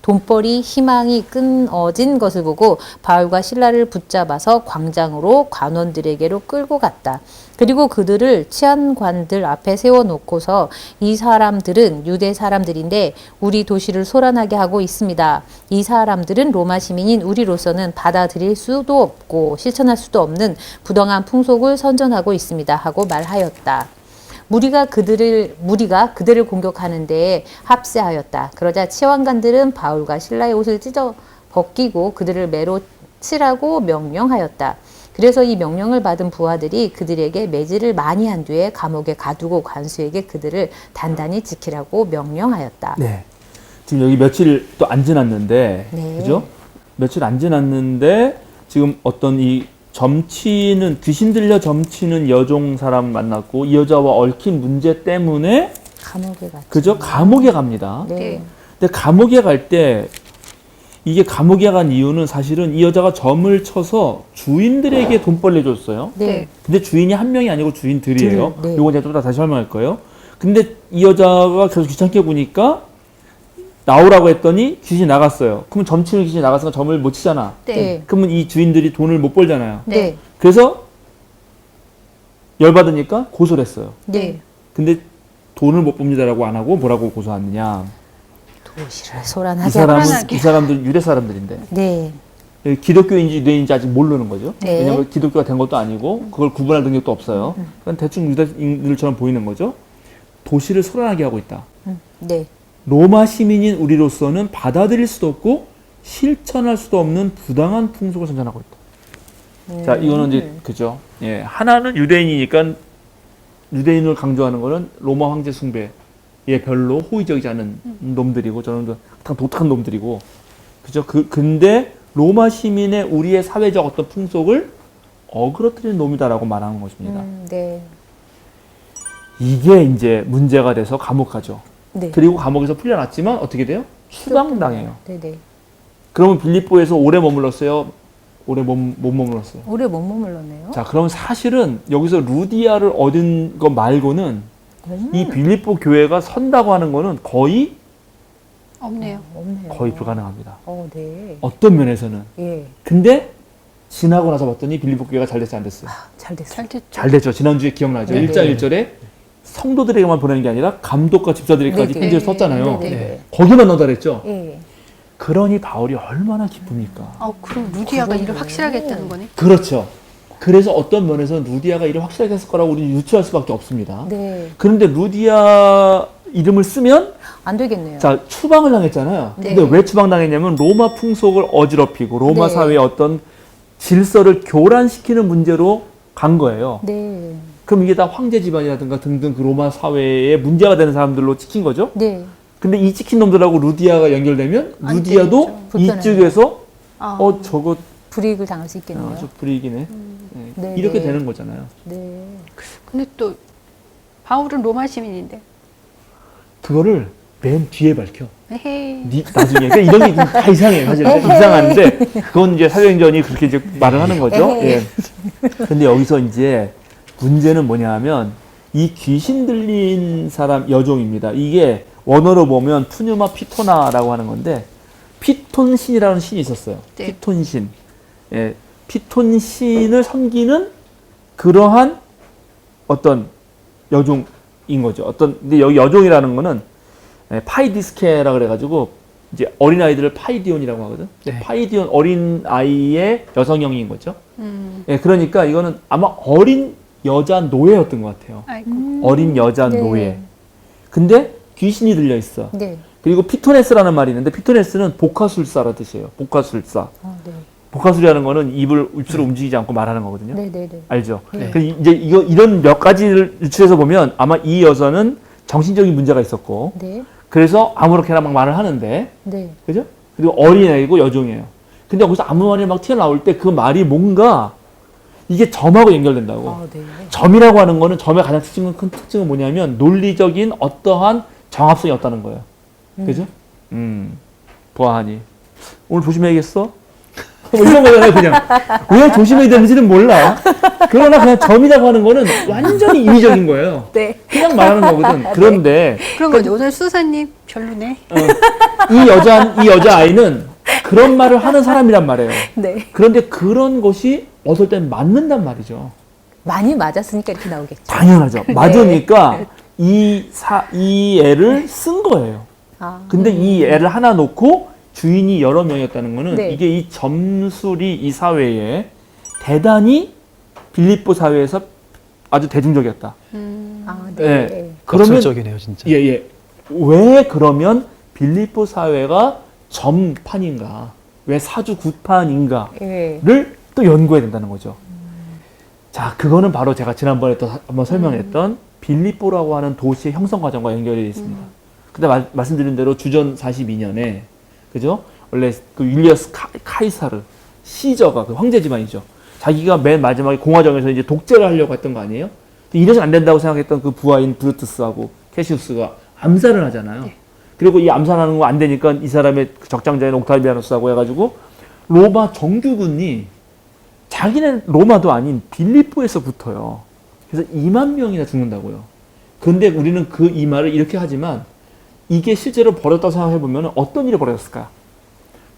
돈벌이 희망이 끊어진 것을 보고 바울과 실라를 붙잡아서 광장으로 관원들에게로 끌고 갔다. 그리고 그들을 치안관들 앞에 세워놓고서 이 사람들은 유대 사람들인데 우리 도시를 소란하게 하고 있습니다. 이 사람들은 로마 시민인 우리로서는 받아들일 수도 없고 실천할 수도 없는 부당한 풍속을 선전하고 있습니다. 하고 말하였다. 무리가 그들을 공격하는 데에 합세하였다. 그러자 치안관들은 바울과 실라의 옷을 찢어 벗기고 그들을 매로 치라고 명령하였다. 그래서 이 명령을 받은 부하들이 그들에게 매질을 많이 한 뒤에 감옥에 가두고 관수에게 그들을 단단히 지키라고 명령하였다. 네. 지금 여기 며칠 또 안 지났는데, 네. 그죠? 며칠 안 지났는데 지금 어떤 귀신 들려 점치는 여종 사람 만났고 이 여자와 얽힌 문제 때문에 감옥에 갔죠. 그죠? 감옥에 갑니다. 네. 근데 감옥에 갈 때 이게 감옥에 간 이유는 사실은 이 여자가 점을 쳐서 주인들에게 돈벌 내줬어요. 네. 근데 주인이 한 명이 아니고 주인들이에요. 네. 이거 제가 좀 이따 다시 설명할 거예요. 근데 이 여자가 계속 귀찮게 구니까 나오라고 했더니 귀신이 나갔어요. 그러면 점 치는 귀신이 나갔으니까 점을 못 치잖아. 네. 그러면 이 주인들이 돈을 못 벌잖아요. 네. 그래서 열받으니까 고소를 했어요. 네. 근데 돈을 못 봅니다라고 안 하고 뭐라고 고소하느냐. 도시를 소란하게 하고 이 사람들 유대 사람들인데 네. 기독교인지 유대인지 아직 모르는 거죠. 네. 왜냐하면 기독교가 된 것도 아니고 그걸 구분할 능력도 없어요. 그러니까 대충 유대인들처럼 보이는 거죠. 도시를 소란하게 하고 있다. 네. 로마 시민인 우리로서는 받아들일 수도 없고 실천할 수도 없는 부당한 풍속을 선전하고 있다. 자, 이거는 이제 그죠. 예, 하나는 유대인이니까 유대인을 강조하는 거는 로마 황제 숭배에 별로 호의적이지 않은 놈들이고 저는 독특한 놈들이고 그죠. 근데 로마 시민의 우리의 사회적 어떤 풍속을 어그러뜨리는 놈이다라고 말하는 것입니다. 네. 이게 이제 문제가 돼서 감옥 가죠. 네. 그리고 감옥에서 풀려났지만 어떻게 돼요? 추방당해요. 네네. 그러면 빌립보에서 오래 머물렀어요? 오래 못 머물렀어요? 오래 못 머물렀네요. 자, 그럼 사실은 여기서 루디아를 얻은 것 말고는 이 빌립보 교회가 선다고 하는 거는 거의 없네요. 없네요. 불가능합니다. 네. 어떤 면에서는. 예. 근데 지나고 나서 봤더니 빌립보 교회가 잘 됐어요, 안 됐어요? 잘 됐어요. 잘 됐죠. 잘 됐죠. 지난주에 기억나죠? 네, 1장 네. 1절에 성도들에게만 보내는 게 아니라 감독과 집사들에게까지 네, 편지를 네. 썼잖아요. 네, 네. 네. 거기만 넣어다 그랬죠. 예. 그러니 바울이 얼마나 기쁩니까? 그럼 루디아가 그러네. 일을 확실하게 했다는 거네. 그렇죠. 그래서 어떤 면에서는 루디아가 일을 확실하게 했을 거라고 우리 유추할 수밖에 없습니다. 네. 그런데 루디아 이름을 쓰면 안 되겠네요. 자 추방을 당했잖아요. 네. 근데 왜 추방당했냐면 로마 풍속을 어지럽히고 로마 네. 사회의 어떤 질서를 교란시키는 문제로 간 거예요. 네. 그럼 이게 다 황제 집안이라든가 등등 그 로마 사회에 문제가 되는 사람들로 찍힌 거죠. 네. 근데 이 찍힌 놈들하고 루디아가 연결되면 안 루디아도 되겠죠. 불편해요. 이쪽에서 아. 저거 불이익을 당할 수 있겠네요. 아주 불이익이네. 네. 네, 이렇게 네. 되는 거잖아요. 네. 근데 또 바울은 로마 시민인데. 그거를 맨 뒤에 밝혀. 에헤이. 나중에. 그러니까 이런 게 다 이상해요. 사실 이상한데 그건 이제 사도행전이 그렇게 이제 말을 하는 거죠. 예. 근데 여기서 이제 문제는 뭐냐하면 이 귀신 들린 사람 여종입니다. 이게 원어로 보면 푸뉴마 피토나라고 하는 건데 피톤신이라는 신이 있었어요. 네. 피톤신. 예. 피톤신을 섬기는 그러한 어떤 여종인 거죠. 근데 여기 여종이라는 거는 파이디스케라 그래가지고 이제 어린아이들을 파이디온이라고 하거든. 네. 파이디온 어린아이의 여성형인 거죠. 음. 예, 그러니까 이거는 아마 어린 여자 노예였던 것 같아요. 아이고. 어린 여자 네. 노예. 근데 귀신이 들려 있어. 네. 그리고 피토네스라는 말이 있는데 피토네스는 복화술사라는 뜻이에요. 복화술사. 네. 복화술이라는 거는 입술을 움직이지 않고 말하는 거거든요. 네, 네, 네. 알죠? 네. 그래서 이제 이런 몇 가지를 유추해서 보면 아마 이 여자는 정신적인 문제가 있었고 네. 그래서 아무렇게나 막 말을 하는데 네. 그죠? 그리고 어린애이고 여종이에요. 근데 거기서 아무 말이 막 튀어나올 때 그 말이 뭔가 이게 점하고 연결된다고. 네. 점이라고 하는 거는 점의 가장 큰 특징은 뭐냐면 논리적인 어떠한 정합성이 없다는 거예요. 그죠? 보아하니. 오늘 조심해야겠어? 뭐 이런 거잖아요, 그냥. 왜 조심해야 되는지는 몰라. 그러나 그냥 점이라고 하는 거는 완전히 인위적인 거예요. 네. 그냥 말하는 거거든. 그런데 그런 거죠. 오늘 수사님 별로네. 이 여자아이는 그런 말을 하는 사람이란 말이에요. 네. 그런데 그런 것이 어떨 땐 맞는단 말이죠. 많이 맞았으니까 이렇게 나오겠죠. 당연하죠. 맞으니까 이 애를 쓴 거예요. 아. 근데 이 애를 하나 놓고 주인이 여러 명이었다는 거는 네. 이게 이 점술이 이 사회에 대단히 빌립보 사회에서 아주 대중적이었다. 아, 예. 네. 그러면 역설적이네요, 진짜. 예. 왜 그러면 빌립보 사회가 점판인가? 왜 사주 구판인가를 예. 또 연구해야 된다는 거죠. 자, 그거는 바로 제가 지난번에 또 한번 설명했던 빌립보라고 하는 도시의 형성 과정과 연결이 되어 있습니다. 근데 말씀드린 대로 주전 42년에 그죠? 원래 그 율리어스 카이사르 시저가 그 황제 집안이죠. 자기가 맨 마지막에 공화정에서 이제 독재를 하려고 했던 거 아니에요? 이래서 안 된다고 생각했던 그 부하인 브루투스하고 캐시우스가 암살을 하잖아요. 네. 그리고 이 암살하는 거 안 되니까 이 사람의 그 적장자인 옥타비아누스하고 해가지고 로마 정규군이 자기는 로마도 아닌 빌립보에서 붙어요. 그래서 2만 명이나 죽는다고요. 근데 우리는 그 이 말을 이렇게 하지만 이게 실제로 벌어졌다고 생각해보면 어떤 일이 벌어졌을까요?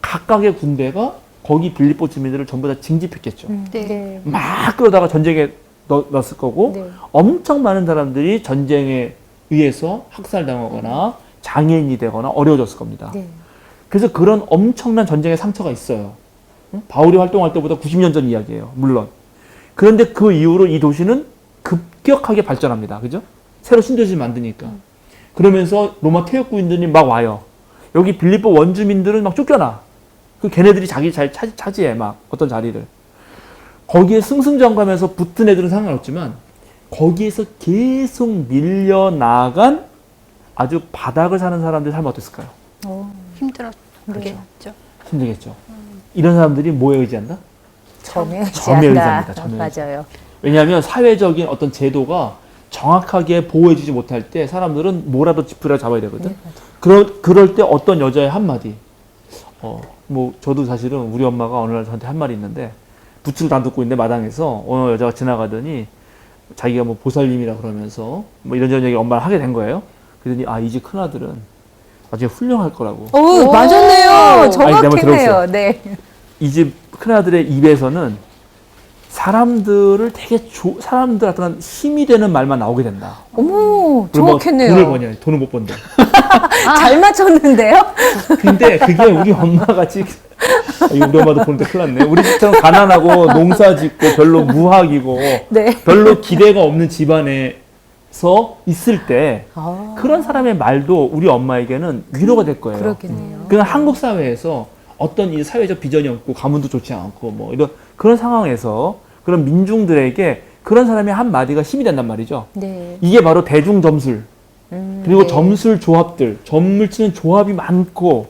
각각의 군대가 거기 빌립보 주민들을 전부 다 징집했겠죠. 네. 막 그러다가 전쟁에 넣었을 거고 네. 엄청 많은 사람들이 전쟁에 의해서 학살당하거나 장애인이 되거나 어려워졌을 겁니다. 네. 그래서 그런 엄청난 전쟁의 상처가 있어요. 응? 바울이 활동할 때보다 90년 전 이야기예요. 물론. 그런데 그 이후로 이 도시는 급격하게 발전합니다. 그죠? 새로 신도시를 만드니까. 그러면서 로마 퇴역구인들이 막 와요. 여기 빌립보 원주민들은 막 쫓겨나. 그 걔네들이 자기 잘 차지해. 막 어떤 자리를. 거기에 승승장구하면서 붙은 애들은 상관없지만 거기에서 계속 밀려나간 아주 바닥을 사는 사람들 삶은 어땠을까요? 힘들었죠. 네. 힘들겠죠. 이런 사람들이 뭐에 의지한다? 점에 점에 의지한다. 의지합니다. 점에 의지. 맞아요. 왜냐하면 사회적인 어떤 제도가 정확하게 보호해주지 못할 때 사람들은 뭐라도 짚으려 잡아야 되거든. 네, 그럴 때 어떤 여자의 한마디. 뭐 저도 사실은 우리 엄마가 어느 날 저한테 한 말이 있는데 부츠를 다 듣고 있는데 마당에서 어느 여자가 지나가더니 자기가 뭐 보살님이라 그러면서 뭐 이런저런 얘기 엄마를 하게 된 거예요. 그러더니 이 집 큰아들은 나중에 훌륭할 거라고. 오, 맞았네요. 아니, 내말 정확했네요. 들어보세요. 네. 이 집 큰아들의 입에서는 사람들을 되게 사람들한테 힘이 되는 말만 나오게 된다. 어머, 그리고 뭐 정확했네요. 돈을 버냐, 돈을 못 번다. 잘 맞췄는데요? 근데 그게 우리 엄마같이 우리 엄마도 보는데 큰일 났네. 우리 집처럼 가난하고 농사 짓고 별로 무학이고 네. 별로 기대가 없는 집안에서 있을 때 아, 그런 사람의 말도 우리 엄마에게는 위로가 될 거예요. 그렇겠네요. 그냥 한국 사회에서 어떤 이 사회적 비전이 없고 가문도 좋지 않고 뭐 이런 그런 상황에서 그런 민중들에게 그런 사람의 한 마디가 힘이 된단 말이죠. 네. 이게 바로 대중 점술 그리고 네. 점술 조합들, 점을 치는 조합이 많고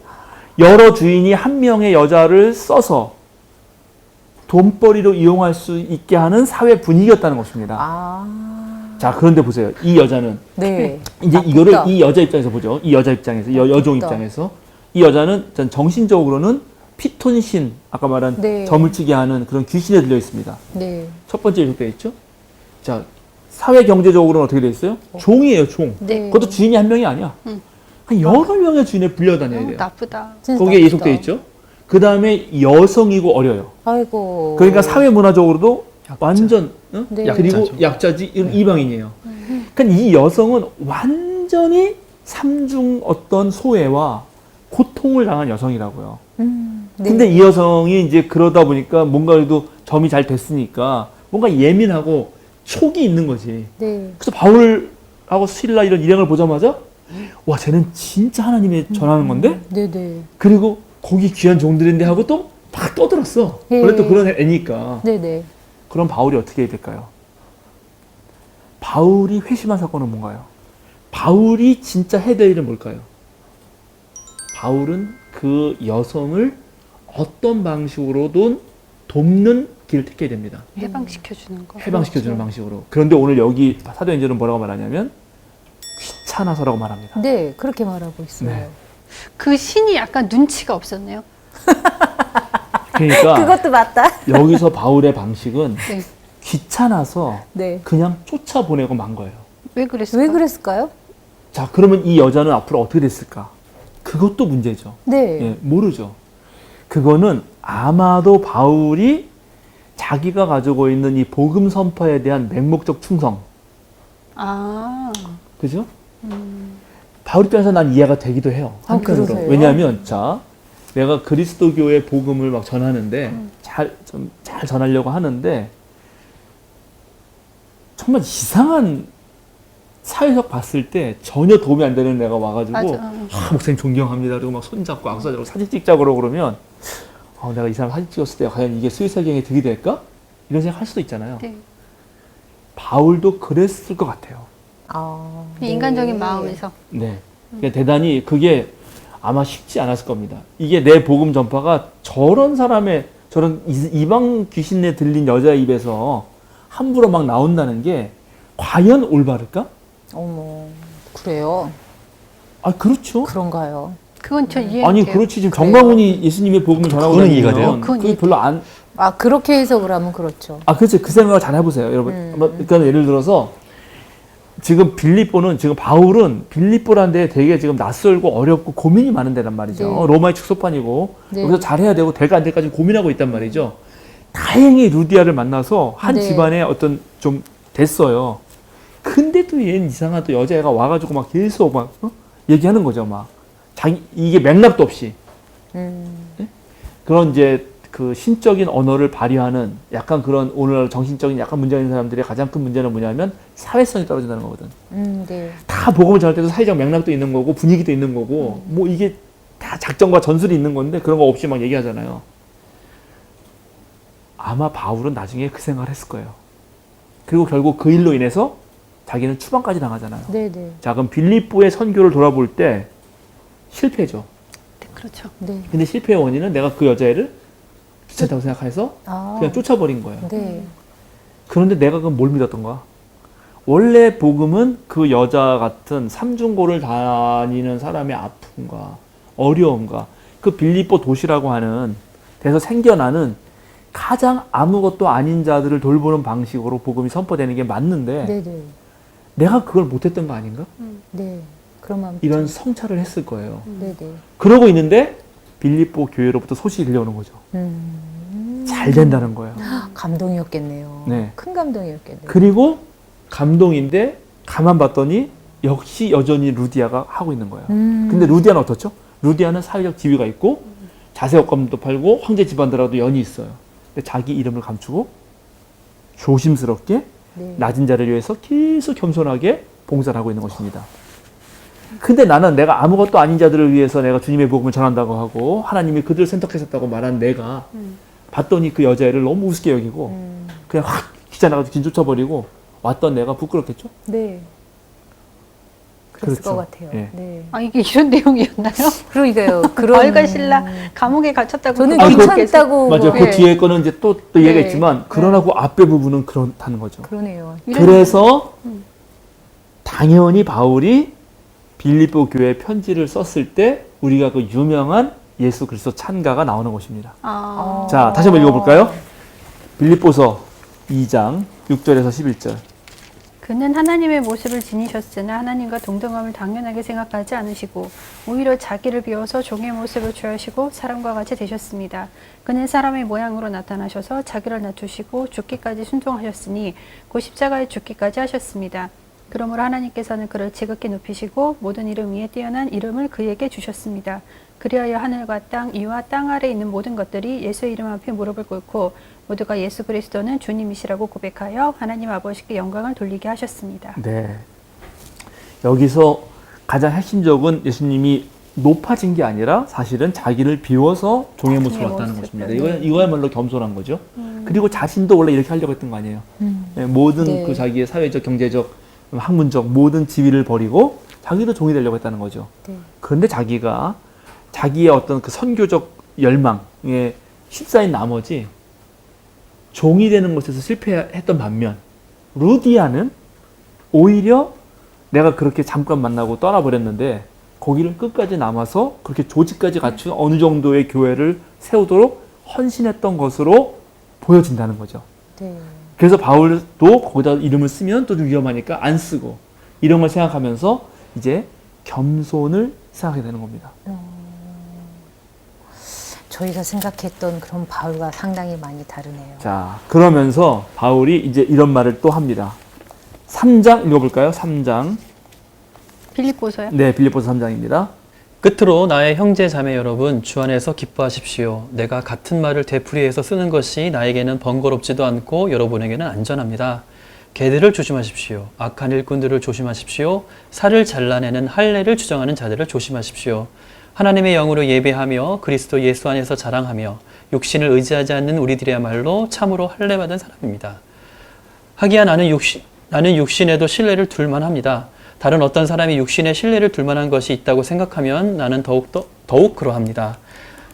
여러 주인이 한 명의 여자를 써서 돈벌이로 이용할 수 있게 하는 사회 분위기였다는 것입니다. 아, 자, 그런데 보세요. 이 여자는 네. 이제 나쁘다. 이거를 이 여자 입장에서 보죠. 이 여자 입장에서 여종 나쁘다. 입장에서 이 여자는 전 정신적으로는 피톤신 아까 말한 네. 점을 치게 하는 그런 귀신에 들려 있습니다. 네. 첫 번째 이렇게 되어 있죠. 자, 사회 경제적으로는 어떻게 되어 있어요? 종이에요, 종. 네. 그것도 주인이 한 명이 아니야. 한 여러 명의 주인에 불려다녀야 돼요. 나쁘다. 진짜 거기에 나쁘다. 예속되어 있죠. 그 다음에 여성이고 어려요. 아이고. 그러니까 사회 문화적으로도 약자. 완전 어? 네. 그리고 약자죠. 약자지 이방인이에요. 그러니까 이 여성은 완전히 삼중 어떤 소외와 고통을 당한 여성이라고요. 네. 근데 이 여성이 이제 그러다 보니까 뭔가 그래도 점이 잘 됐으니까 뭔가 예민하고 촉이 있는 거지. 네. 그래서 바울하고 실라 이런 일행을 보자마자 와 쟤는 진짜 하나님이 전하는 건데 네네. 그리고 거기 귀한 종들인데 하고 또 막 떠들었어. 예. 원래 또 그런 애니까. 네네. 그럼 바울이 어떻게 해야 될까요? 바울이 회심한 사건은 뭔가요? 바울이 진짜 해야 될 일은 뭘까요? 바울은 그 여성을 어떤 방식으로든 돕는 길을 택해야 됩니다. 해방시켜주는 거. 해방시켜주는 방식으로. 그런데 오늘 여기 사도행전은 뭐라고 말하냐면 귀찮아서라고 말합니다. 네, 그렇게 말하고 있어요. 네. 그 신이 약간 눈치가 없었네요. 그러니까 그것도 맞다. 여기서 바울의 방식은 네. 귀찮아서 네. 그냥 쫓아보내고 만 거예요. 왜 그랬을까? 왜 그랬을까요? 자, 그러면 이 여자는 앞으로 어떻게 됐을까? 그것도 문제죠. 네. 예, 모르죠. 그거는 아마도 바울이 자기가 가지고 있는 이 복음 선포에 대한 맹목적 충성. 아, 그죠? 바울 입장에서 난 이해가 되기도 해요. 아, 한편으로. 그러세요? 왜냐하면, 자, 내가 그리스도교의 복음을 막 전하는데, 잘 전하려고 하는데, 정말 이상한 사회적 봤을 때 전혀 도움이 안 되는 애가 와가지고, 맞아. 목사님 존경합니다. 그리고 막 손잡고 악수하자고 사진 찍자고 그러면, 내가 이 사람 사진 찍었을 때 과연 이게 스위스경에 득이 될까? 이런 생각 할 수도 있잖아요. 네. 바울도 그랬을 것 같아요. 아, 인간적인 네. 마음에서. 네. 그러니까 대단히 그게 아마 쉽지 않았을 겁니다. 이게 내 복음 전파가 저런 사람의 저런 이방 귀신에 들린 여자 입에서 함부로 막 나온다는 게 과연 올바를까? 어머, 그래요? 아, 그렇죠. 그런가요? 그건 저 이해해요. 아니, 그렇지. 지금 그래요. 정광훈이 예수님의 복음을 전하고 그건 이해가 다니면 돼요? 그건 그게 이해- 별로 안, 아, 그렇게 해석을 하면 그렇죠. 그렇죠. 그 생각을 잘 해보세요, 여러분. 그러니까 예를 들어서 지금 빌립보는 지금 바울은 빌립보라는 데 되게 지금 낯설고 어렵고 고민이 많은 데란 말이죠. 네. 로마의 축소판이고 네. 여기서 잘해야 되고 될까 안 될까 지금 고민하고 있단 말이죠. 다행히 루디아를 만나서 한 네. 집안에 어떤 좀 됐어요. 근데 또 얘는 이상한 또 여자애가 와가지고 막 계속 막 얘기하는 거죠. 막 자기 이게 맥락도 없이 그런 이제 그 신적인 언어를 발휘하는 약간 그런 오늘날 정신적인 약간 문제가 있는 사람들의 가장 큰 문제는 뭐냐면 사회성이 떨어진다는 거거든. 네. 다 복음을 전할 때도 사회적 맥락도 있는 거고 분위기도 있는 거고 뭐 이게 다 작전과 전술이 있는 건데 그런 거 없이 막 얘기하잖아요. 아마 바울은 나중에 그 생각을 했을 거예요. 그리고 결국 그 일로 인해서 자기는 추방까지 당하잖아요. 네네. 자, 그럼 빌립보의 선교를 돌아볼 때 실패죠. 네, 그렇죠. 네. 근데 실패의 원인은 내가 그 여자애를 귀찮다고 생각해서 아, 그냥 쫓아버린 거예요. 네. 그런데 내가 그럼 뭘 믿었던 거야? 원래 복음은 그 여자 같은 삼중고를 다니는 사람의 아픔과 어려움과 그 빌립보 도시라고 하는 데서 생겨나는 가장 아무것도 아닌 자들을 돌보는 방식으로 복음이 선포되는 게 맞는데 네네. 내가 그걸 못했던 거 아닌가? 네. 그러면 이런 성찰을 했을 거예요. 네네. 그러고 있는데 빌립보 교회로부터 소식이 들려오는 거죠. 잘 된다는 거예요. 감동이었겠네요. 네. 큰 감동이었겠네요. 그리고 감동인데 가만 봤더니 역시 여전히 루디아가 하고 있는 거예요. 근데 루디아는 어떻죠? 루디아는 사회적 지위가 있고 자세업감도 팔고 황제 집안들하고도 연이 있어요. 근데 자기 이름을 감추고 조심스럽게 네. 낮은 자를 위해서 계속 겸손하게 봉사를 하고 있는 것입니다. 근데 나는 내가 아무것도 아닌 자들을 위해서 내가 주님의 복음을 전한다고 하고 하나님이 그들을 선택하셨다고 말한 내가 봤더니 그 여자애를 너무 우습게 여기고 그냥 확 기자 나가서 긴 쫓아버리고 왔던 내가 부끄럽겠죠? 네. 그랬을 그렇죠. 것 같아요. 예. 네. 아, 이게 이런 내용이었나요? 그러니까요. 그런 얼간 신라 감옥에 갇혔다고. 저는 그거 귀찮다고 맞아요. 그 네. 뒤에 거는 이제 또 네. 얘기했지만 그러나 그 앞에 부분은 그렇다는 거죠. 그러네요. 그래서 당연히 바울이 빌립보 교회에 편지를 썼을 때 우리가 그 유명한 예수 그리스도 찬가가 나오는 것입니다. 아, 자, 다시 한번 읽어볼까요? 빌립보서 2장 6절에서 11절. 그는 하나님의 모습을 지니셨으나 하나님과 동등함을 당연하게 생각하지 않으시고 오히려 자기를 비워서 종의 모습을 취하시고 사람과 같이 되셨습니다. 그는 사람의 모양으로 나타나셔서 자기를 낮추시고 죽기까지 순종하셨으니 곧 십자가에 죽기까지 하셨습니다. 그러므로 하나님께서는 그를 지극히 높이시고 모든 이름 위에 뛰어난 이름을 그에게 주셨습니다. 그리하여 하늘과 땅 이와 땅 아래에 있는 모든 것들이 예수의 이름 앞에 무릎을 꿇고 모두가 예수 그리스도는 주님이시라고 고백하여 하나님 아버지께 영광을 돌리게 하셨습니다. 네. 여기서 가장 핵심적인 예수님이 높아진 게 아니라 사실은 자기를 비워서 종의 모습을 종의 왔다는 모습. 것입니다. 이거야말로 겸손한 거죠. 그리고 자신도 원래 이렇게 하려고 했던 거 아니에요. 예, 모든 네. 그 자기의 사회적, 경제적, 학문적 모든 지위를 버리고 자기도 종이 되려고 했다는 거죠. 네. 그런데 자기가 자기의 어떤 그 선교적 열망에 휩싸인 나머지 종이 되는 것에서 실패했던 반면 루디아는 오히려 내가 그렇게 잠깐 만나고 떠나버렸는데 거기를 끝까지 남아서 그렇게 조직까지 갖춘 어느 정도의 교회를 세우도록 헌신했던 것으로 보여진다는 거죠. 네. 그래서 바울도 거기다 이름을 쓰면 또 좀 위험하니까 안 쓰고 이런 걸 생각하면서 이제 겸손을 생각하게 되는 겁니다. 저희가 생각했던 그런 바울과 상당히 많이 다르네요. 자, 그러면서 바울이 이제 이런 말을 또 합니다. 3장 읽어볼까요? 3장. 빌립보서요? 네, 빌립보서 3장입니다. 끝으로 나의 형제 자매 여러분 주 안에서 기뻐하십시오. 내가 같은 말을 되풀이해서 쓰는 것이 나에게는 번거롭지도 않고 여러분에게는 안전합니다. 개들을 조심하십시오. 악한 일꾼들을 조심하십시오. 살을 잘라내는 할례를 주장하는 자들을 조심하십시오. 하나님의 영으로 예배하며 그리스도 예수 안에서 자랑하며 육신을 의지하지 않는 우리들이야말로 참으로 할례받은 사람입니다. 하기야 나는 육신에도 신뢰를 둘만 합니다. 다른 어떤 사람이 육신에 신뢰를 둘 만한 것이 있다고 생각하면 나는 더욱 그러합니다.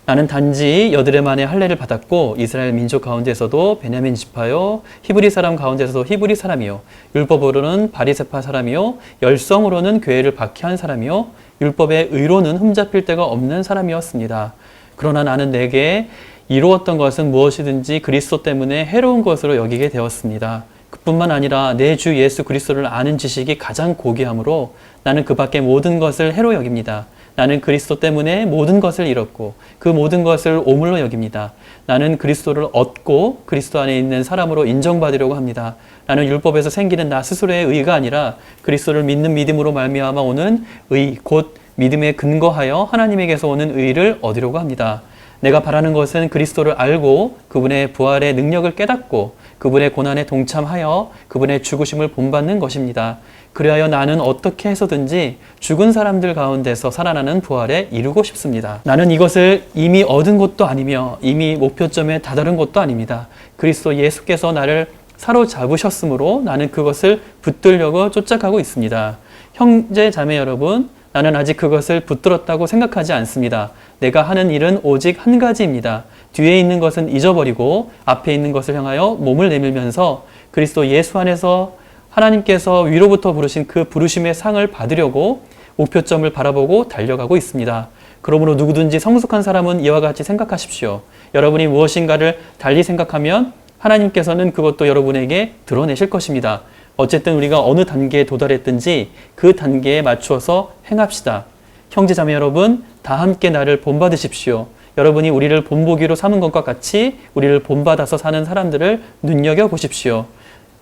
나는 단지 여드레 만에 할례를 받았고 이스라엘 민족 가운데서도 베냐민 지파요 히브리 사람 가운데서도 히브리 사람이요 율법으로는 바리새파 사람이요 열성으로는 교회를 박해한 사람이요 율법의 의로는 흠잡힐 데가 없는 사람이었습니다. 그러나 나는 내게 이루었던 것은 무엇이든지 그리스도 때문에 해로운 것으로 여기게 되었습니다. 그뿐만 아니라 내 주 예수 그리스도를 아는 지식이 가장 고귀하므로 나는 그 밖의 모든 것을 해로 여깁니다. 나는 그리스도 때문에 모든 것을 잃었고 그 모든 것을 오물로 여깁니다. 나는 그리스도를 얻고 그리스도 안에 있는 사람으로 인정받으려고 합니다. 나는 율법에서 생기는 나 스스로의 의가 아니라 그리스도를 믿는 믿음으로 말미암아 오는 의, 곧 믿음에 근거하여 하나님에게서 오는 의를 얻으려고 합니다. 내가 바라는 것은 그리스도를 알고 그분의 부활의 능력을 깨닫고 그분의 고난에 동참하여 그분의 죽으심을 본받는 것입니다. 그리하여 나는 어떻게 해서든지 죽은 사람들 가운데서 살아나는 부활에 이루고 싶습니다. 나는 이것을 이미 얻은 것도 아니며 이미 목표점에 다다른 것도 아닙니다. 그리스도 예수께서 나를 사로잡으셨으므로 나는 그것을 붙들려고 쫓아가고 있습니다. 형제 자매 여러분, 나는 아직 그것을 붙들었다고 생각하지 않습니다. 내가 하는 일은 오직 한 가지입니다. 뒤에 있는 것은 잊어버리고 앞에 있는 것을 향하여 몸을 내밀면서 그리스도 예수 안에서 하나님께서 위로부터 부르신 그 부르심의 상을 받으려고 목표점을 바라보고 달려가고 있습니다. 그러므로 누구든지 성숙한 사람은 이와 같이 생각하십시오. 여러분이 무엇인가를 달리 생각하면 하나님께서는 그것도 여러분에게 드러내실 것입니다. 어쨌든 우리가 어느 단계에 도달했든지 그 단계에 맞추어서 행합시다. 형제자매 여러분, 다 함께 나를 본받으십시오. 여러분이 우리를 본보기로 삼은 것과 같이 우리를 본받아서 사는 사람들을 눈여겨보십시오.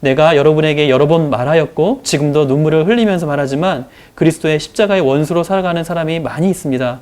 내가 여러분에게 여러 번 말하였고 지금도 눈물을 흘리면서 말하지만 그리스도의 십자가의 원수로 살아가는 사람이 많이 있습니다.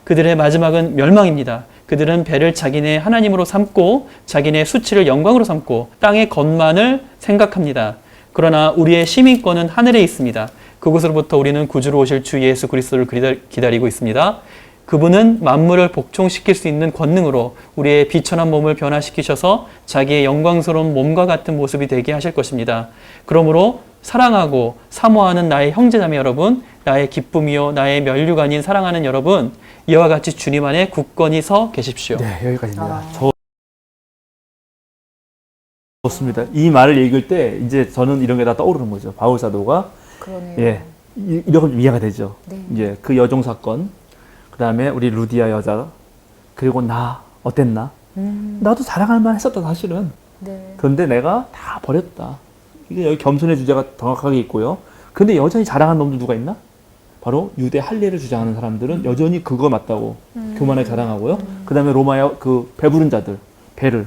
그들의 마지막은 멸망입니다. 그들은 배를 자기네 하나님으로 삼고 자기네 수치를 영광으로 삼고 땅의 것만을 생각합니다. 그러나 우리의 시민권은 하늘에 있습니다. 그곳으로부터 우리는 구주로 오실 주 예수 그리스도를 기다리고 있습니다. 그분은 만물을 복종시킬 수 있는 권능으로 우리의 비천한 몸을 변화시키셔서 자기의 영광스러운 몸과 같은 모습이 되게 하실 것입니다. 그러므로 사랑하고 사모하는 나의 형제자매 여러분, 나의 기쁨이요 나의 면류가 아닌 사랑하는 여러분, 이와 같이 주님 안에 굳건히 서 계십시오. 네, 여기까지입니다. 좋습니다. 이 말을 읽을 때 이제 저는 이런 게 다 떠오르는 거죠. 바울 사도가 그러네요. 예, 이런 좀 이해가 되죠. 네. 이제 그 여종 사건, 그 다음에 우리 루디아 여자, 그리고 나 어땠나? 나도 자랑할 만했었다 사실은. 네. 그런데 내가 다 버렸다. 이게 여기 겸손의 주제가 정확하게 있고요. 근데 여전히 자랑하는 놈들 누가 있나? 바로 유대 할례를 주장하는 사람들은 여전히 그거 맞다고 교만하게 자랑하고요. 그 다음에 로마의 그 배부른 자들, 배를,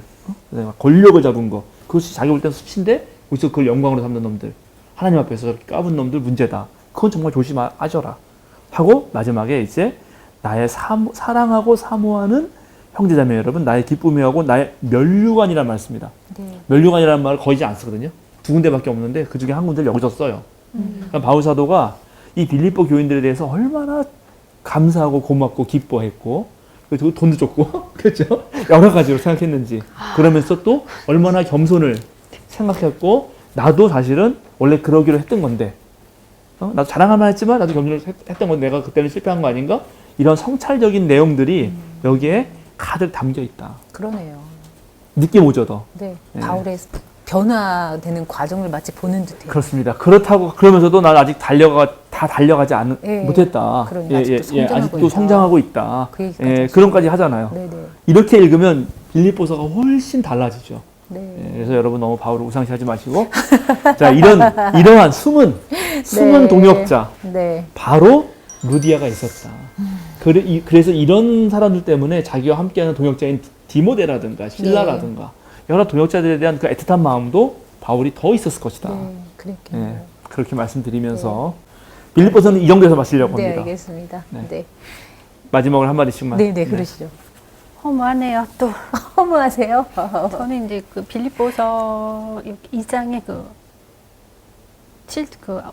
그다음에 권력을 잡은 거, 그것이 자기 볼 땐 수치인데 거기서 그걸 영광으로 삼는 놈들, 하나님 앞에서 저렇게 까분 놈들 문제다. 그건 정말 조심하셔라. 하고 마지막에 이제 나의 사랑하고 사모하는 형제자매 여러분, 나의 기쁨이하고 나의 면류관이라는 말을 씁니다. 네. 면류관이라는 말을 거의 안 쓰거든요. 두 군데밖에 없는데 그 중에 한 군데를 여기서 써요. 그러니까 바울 사도가 이 빌립보 교인들에 대해서 얼마나 감사하고 고맙고 기뻐했고 그리고 돈도 줬고 그렇죠? 여러 가지로 생각했는지 그러면서 또 얼마나 겸손을 생각했고 나도 사실은 원래 그러기로 했던 건데 나도 자랑할 만했지만 나도 겸손을 했던 건데 내가 그때는 실패한 거 아닌가? 이런 성찰적인 내용들이 여기에 가득 담겨 있다. 그러네요. 느낌 오죠, 더. 네. 네. 바울의 변화되는 과정을 마치 보는 듯해요. 그렇습니다. 그렇다고 그러면서도 난 아직 달려가지 예, 못했다. 그러니 아직도 성장하고 아직도 있다. 성장하고 있다. 그 얘기까지 하시죠. 그런까지 하잖아요. 네네. 이렇게 읽으면 빌립보서가 훨씬 달라지죠. 네. 예, 그래서 여러분 너무 바울을 우상시하지 마시고 자 이러한 숨은 네. 동역자 네. 바로 루디아가 있었다. 그래서 이런 사람들 때문에 자기와 함께하는 동역자인 디모데라든가 신라라든가 여러 동역자들에 대한 그 애틋한 마음도 바울이 더 있었을 것이다. 네. 그랬겠네요. 예, 그렇게 말씀드리면서 빌립보서는 이 정도에서 마치려고 네, 합니다. 알겠습니다. 네. 네. 마지막으로 한마디씩만. 네, 네, 그러시죠. 허무하네요. 또 허무하세요? 저는 이제 그 빌립보서 2장에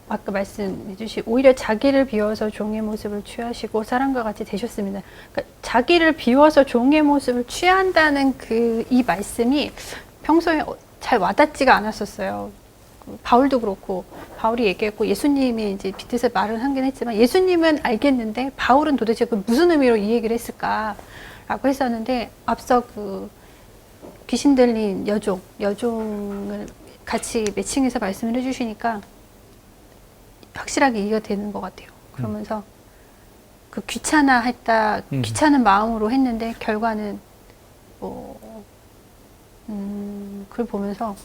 아까 말씀해 주신 오히려 자기를 비워서 종의 모습을 취하시고 사람과 같이 되셨습니다. 그러니까 자기를 비워서 종의 모습을 취한다는 이 말씀이 평소에 잘 와닿지가 않았었어요. 바울도 그렇고 바울이 얘기했고 예수님이 이제 빗대서 말을 하긴 했지만 예수님은 알겠는데 바울은 도대체 그 무슨 의미로 이 얘기를 했을까라고 했었는데 앞서 그 귀신 들린 여종을 같이 매칭해서 말씀을 해주시니까 확실하게 이해가 되는 것 같아요. 그러면서 그 귀찮은 마음으로 했는데 결과는 그걸 보면서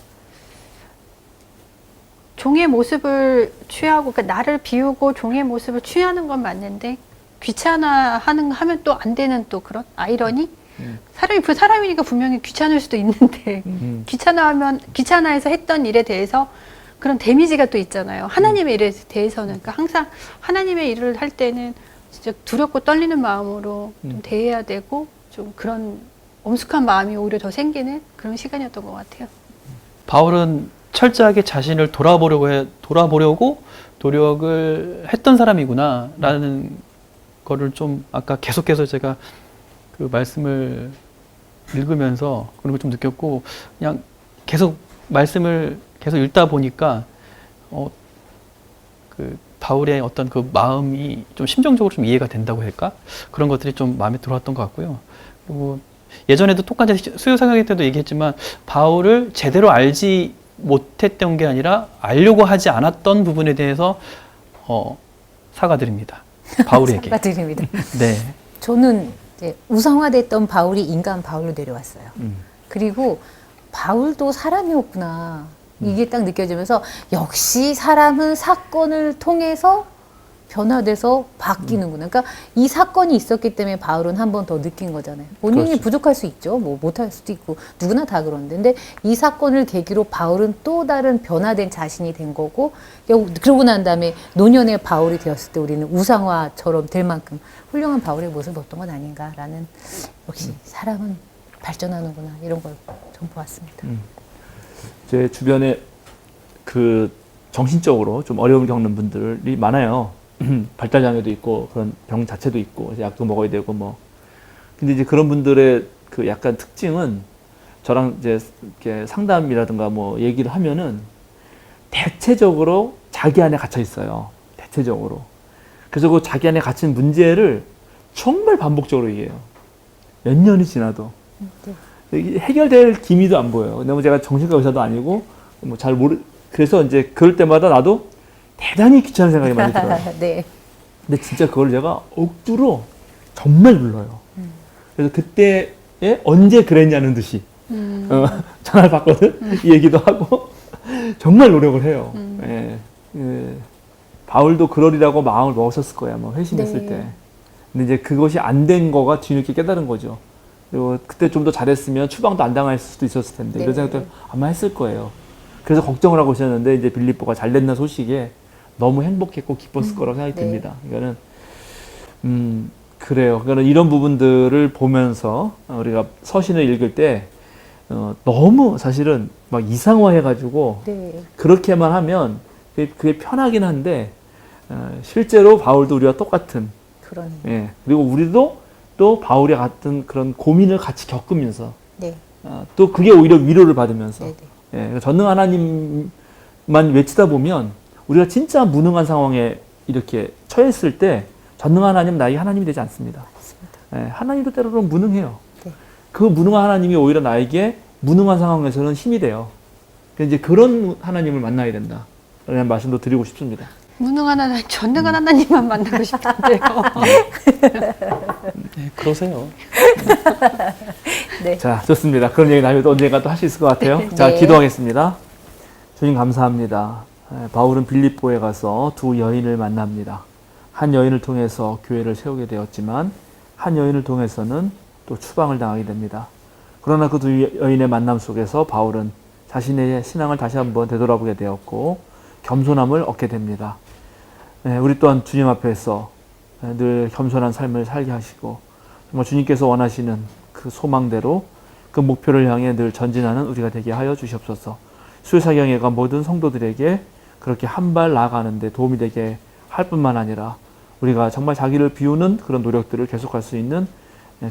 종의 모습을 취하고 그러니까 나를 비우고 종의 모습을 취하는 건 맞는데 하면 또 안 되는 또 그런 아이러니? 사람이니까 분명히 귀찮을 수도 있는데 귀찮아해서 했던 일에 대해서 그런 데미지가 또 있잖아요. 하나님의 일에 대해서는. 그러니까 항상 하나님의 일을 할 때는 진짜 두렵고 떨리는 마음으로 좀 대해야 되고 좀 그런 엄숙한 마음이 오히려 더 생기는 그런 시간이었던 것 같아요. 바울은 철저하게 자신을 돌아보려고 노력을 했던 사람이구나라는 거를 좀 아까 계속해서 제가 그 말씀을 읽으면서 그런 걸 좀 느꼈고 그냥 계속 말씀을 계속 읽다 보니까 그 바울의 어떤 그 마음이 좀 심정적으로 좀 이해가 된다고 할까? 그런 것들이 좀 마음에 들어왔던 것 같고요. 그리고 예전에도 똑같이 수요 사역회 때도 얘기했지만 바울을 제대로 알지 못했던 게 아니라 알려고 하지 않았던 부분에 대해서 사과드립니다. 바울에게. 사과드립니다. 네. 저는 이제 우상화됐던 바울이 인간 바울로 내려왔어요. 그리고 바울도 사람이었구나. 이게 딱 느껴지면서 역시 사람은 사건을 통해서 변화돼서 바뀌는구나. 그러니까 이 사건이 있었기 때문에 바울은 한 번 더 느낀 거잖아요. 본인이 그렇죠. 부족할 수 있죠. 뭐 못할 수도 있고 누구나 다 그런데. 근데 이 사건을 계기로 바울은 또 다른 변화된 자신이 된 거고 그러고 난 다음에 노년의 바울이 되었을 때 우리는 우상화처럼 될 만큼 훌륭한 바울의 모습을 봤던 건 아닌가라는 역시 사람은 발전하는구나 이런 걸 좀 보았습니다. 제 주변에 그 정신적으로 좀 어려움을 겪는 분들이 많아요. 발달 장애도 있고 그런 병 자체도 있고 약도 먹어야 되고 뭐. 근데 이제 그런 분들의 그 약간 특징은 저랑 이제 이렇게 상담이라든가 뭐 얘기를 하면은 대체적으로 자기 안에 갇혀 있어요. 대체적으로. 그래서 그 자기 안에 갇힌 문제를 정말 반복적으로 얘기해요. 몇 년이 지나도. 이게 해결될 기미도 안 보여요. 왜냐면 제가 정신과 의사도 아니고 뭐 잘 그래서 이제 그럴 때마다 나도 대단히 귀찮은 생각이 많이 들어요. 네. 근데 진짜 그걸 제가 억지로 정말 눌러요. 그래서 그때에 언제 그랬냐는 듯이 전화를 받거든. 이 얘기도 하고 정말 노력을 해요. 예. 예. 바울도 그러리라고 마음을 먹었을 거야. 뭐 회심했을 네. 때. 근데 이제 그것이 안 된 거가 뒤늦게 깨달은 거죠. 그리고 그때 좀 더 잘했으면 추방도 안 당할 수도 있었을 텐데 네. 이런 생각도 아마 했을 거예요. 그래서 걱정을 하고 있었는데 이제 빌립보가 잘 됐다는 소식에 너무 행복했고 기뻤을 거라고 생각이 네. 듭니다. 이거는 그래요. 그러니까 이런 부분들을 보면서 우리가 서신을 읽을 때 너무 사실은 막 이상화해가지고 네. 그렇게만 하면 그게 편하긴 한데 실제로 바울도 우리와 똑같은 그러네요. 예. 그리고 우리도 또 바울이 같은 그런 고민을 같이 겪으면서 네. 또 그게 오히려 위로를 받으면서 네. 예. 전능한 하나님만 외치다 보면 우리가 진짜 무능한 상황에 이렇게 처했을 때 전능한 하나님 나에게 하나님이 되지 않습니다. 맞습니다. 예. 하나님도 때로는 무능해요. 네. 그 무능한 하나님이 오히려 나에게 무능한 상황에서는 힘이 돼요. 그래서 이제 그런 하나님을 만나야 된다. 라는 말씀도 드리고 싶습니다. 무능한 하나님, 전능한 하나님만 만나고 싶은데요. 네, 그러세요. 네. 자, 좋습니다. 그런 얘기 나중에 또 언젠가 또 할 수 있을 것 같아요. 자, 네. 기도하겠습니다. 주님 감사합니다. 바울은 빌립보에 가서 두 여인을 만납니다. 한 여인을 통해서 교회를 세우게 되었지만 한 여인을 통해서는 또 추방을 당하게 됩니다. 그러나 그 두 여인의 만남 속에서 바울은 자신의 신앙을 다시 한번 되돌아보게 되었고 겸손함을 얻게 됩니다. 우리 또한 주님 앞에서 늘 겸손한 삶을 살게 하시고 정말 주님께서 원하시는 그 소망대로 그 목표를 향해 늘 전진하는 우리가 되게 하여 주시옵소서. 수요사경회가 모든 성도들에게 그렇게 한 발 나아가는 데 도움이 되게 할 뿐만 아니라 우리가 정말 자기를 비우는 그런 노력들을 계속할 수 있는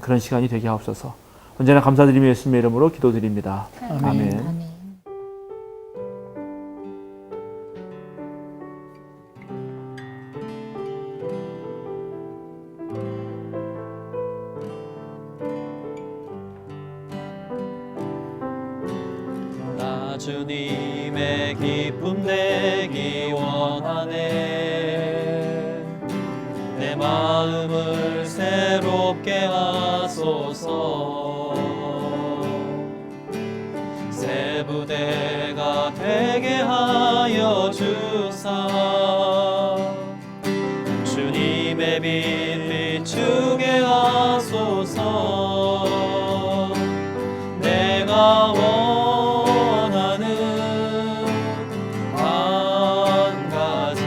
그런 시간이 되게 하옵소서. 언제나 감사드리며 예수님의 이름으로 기도드립니다. 아멘. 아멘. 아멘. 나 주님의 기쁨 되기 원하네. 내 마음을 새롭게 하소서. 새 부대가 되게 하여 주사. 주님의 빛 비추게 하소서. 내가 원하는 한 가지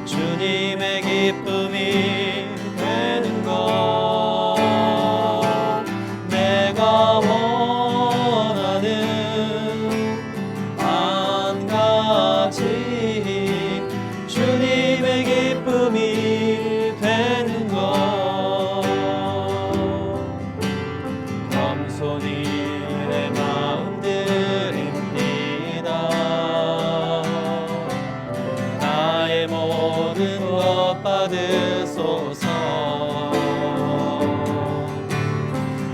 주님의 기쁨이 되는 것. 내가 원하는 한 가지 주님의 기쁨이 되는 것. 겸손히 내 마음 드립니다. 나의 모든 것 받으소서.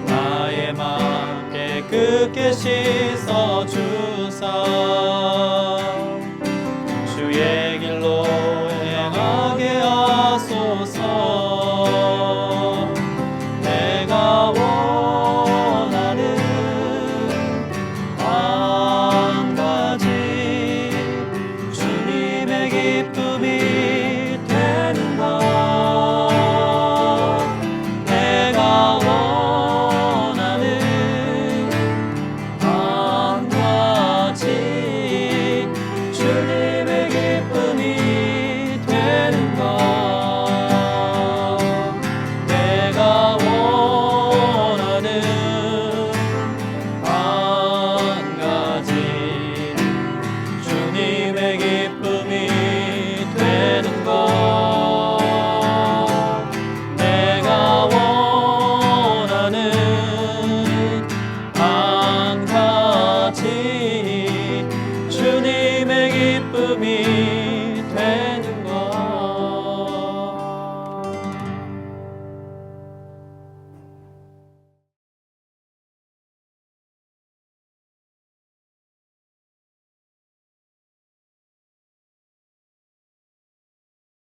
나의 맘 깨끗게 씻어 주사. 주의 길로 행하게 하소서. 내가 원하는 한 가지 주님의 기쁨이 주님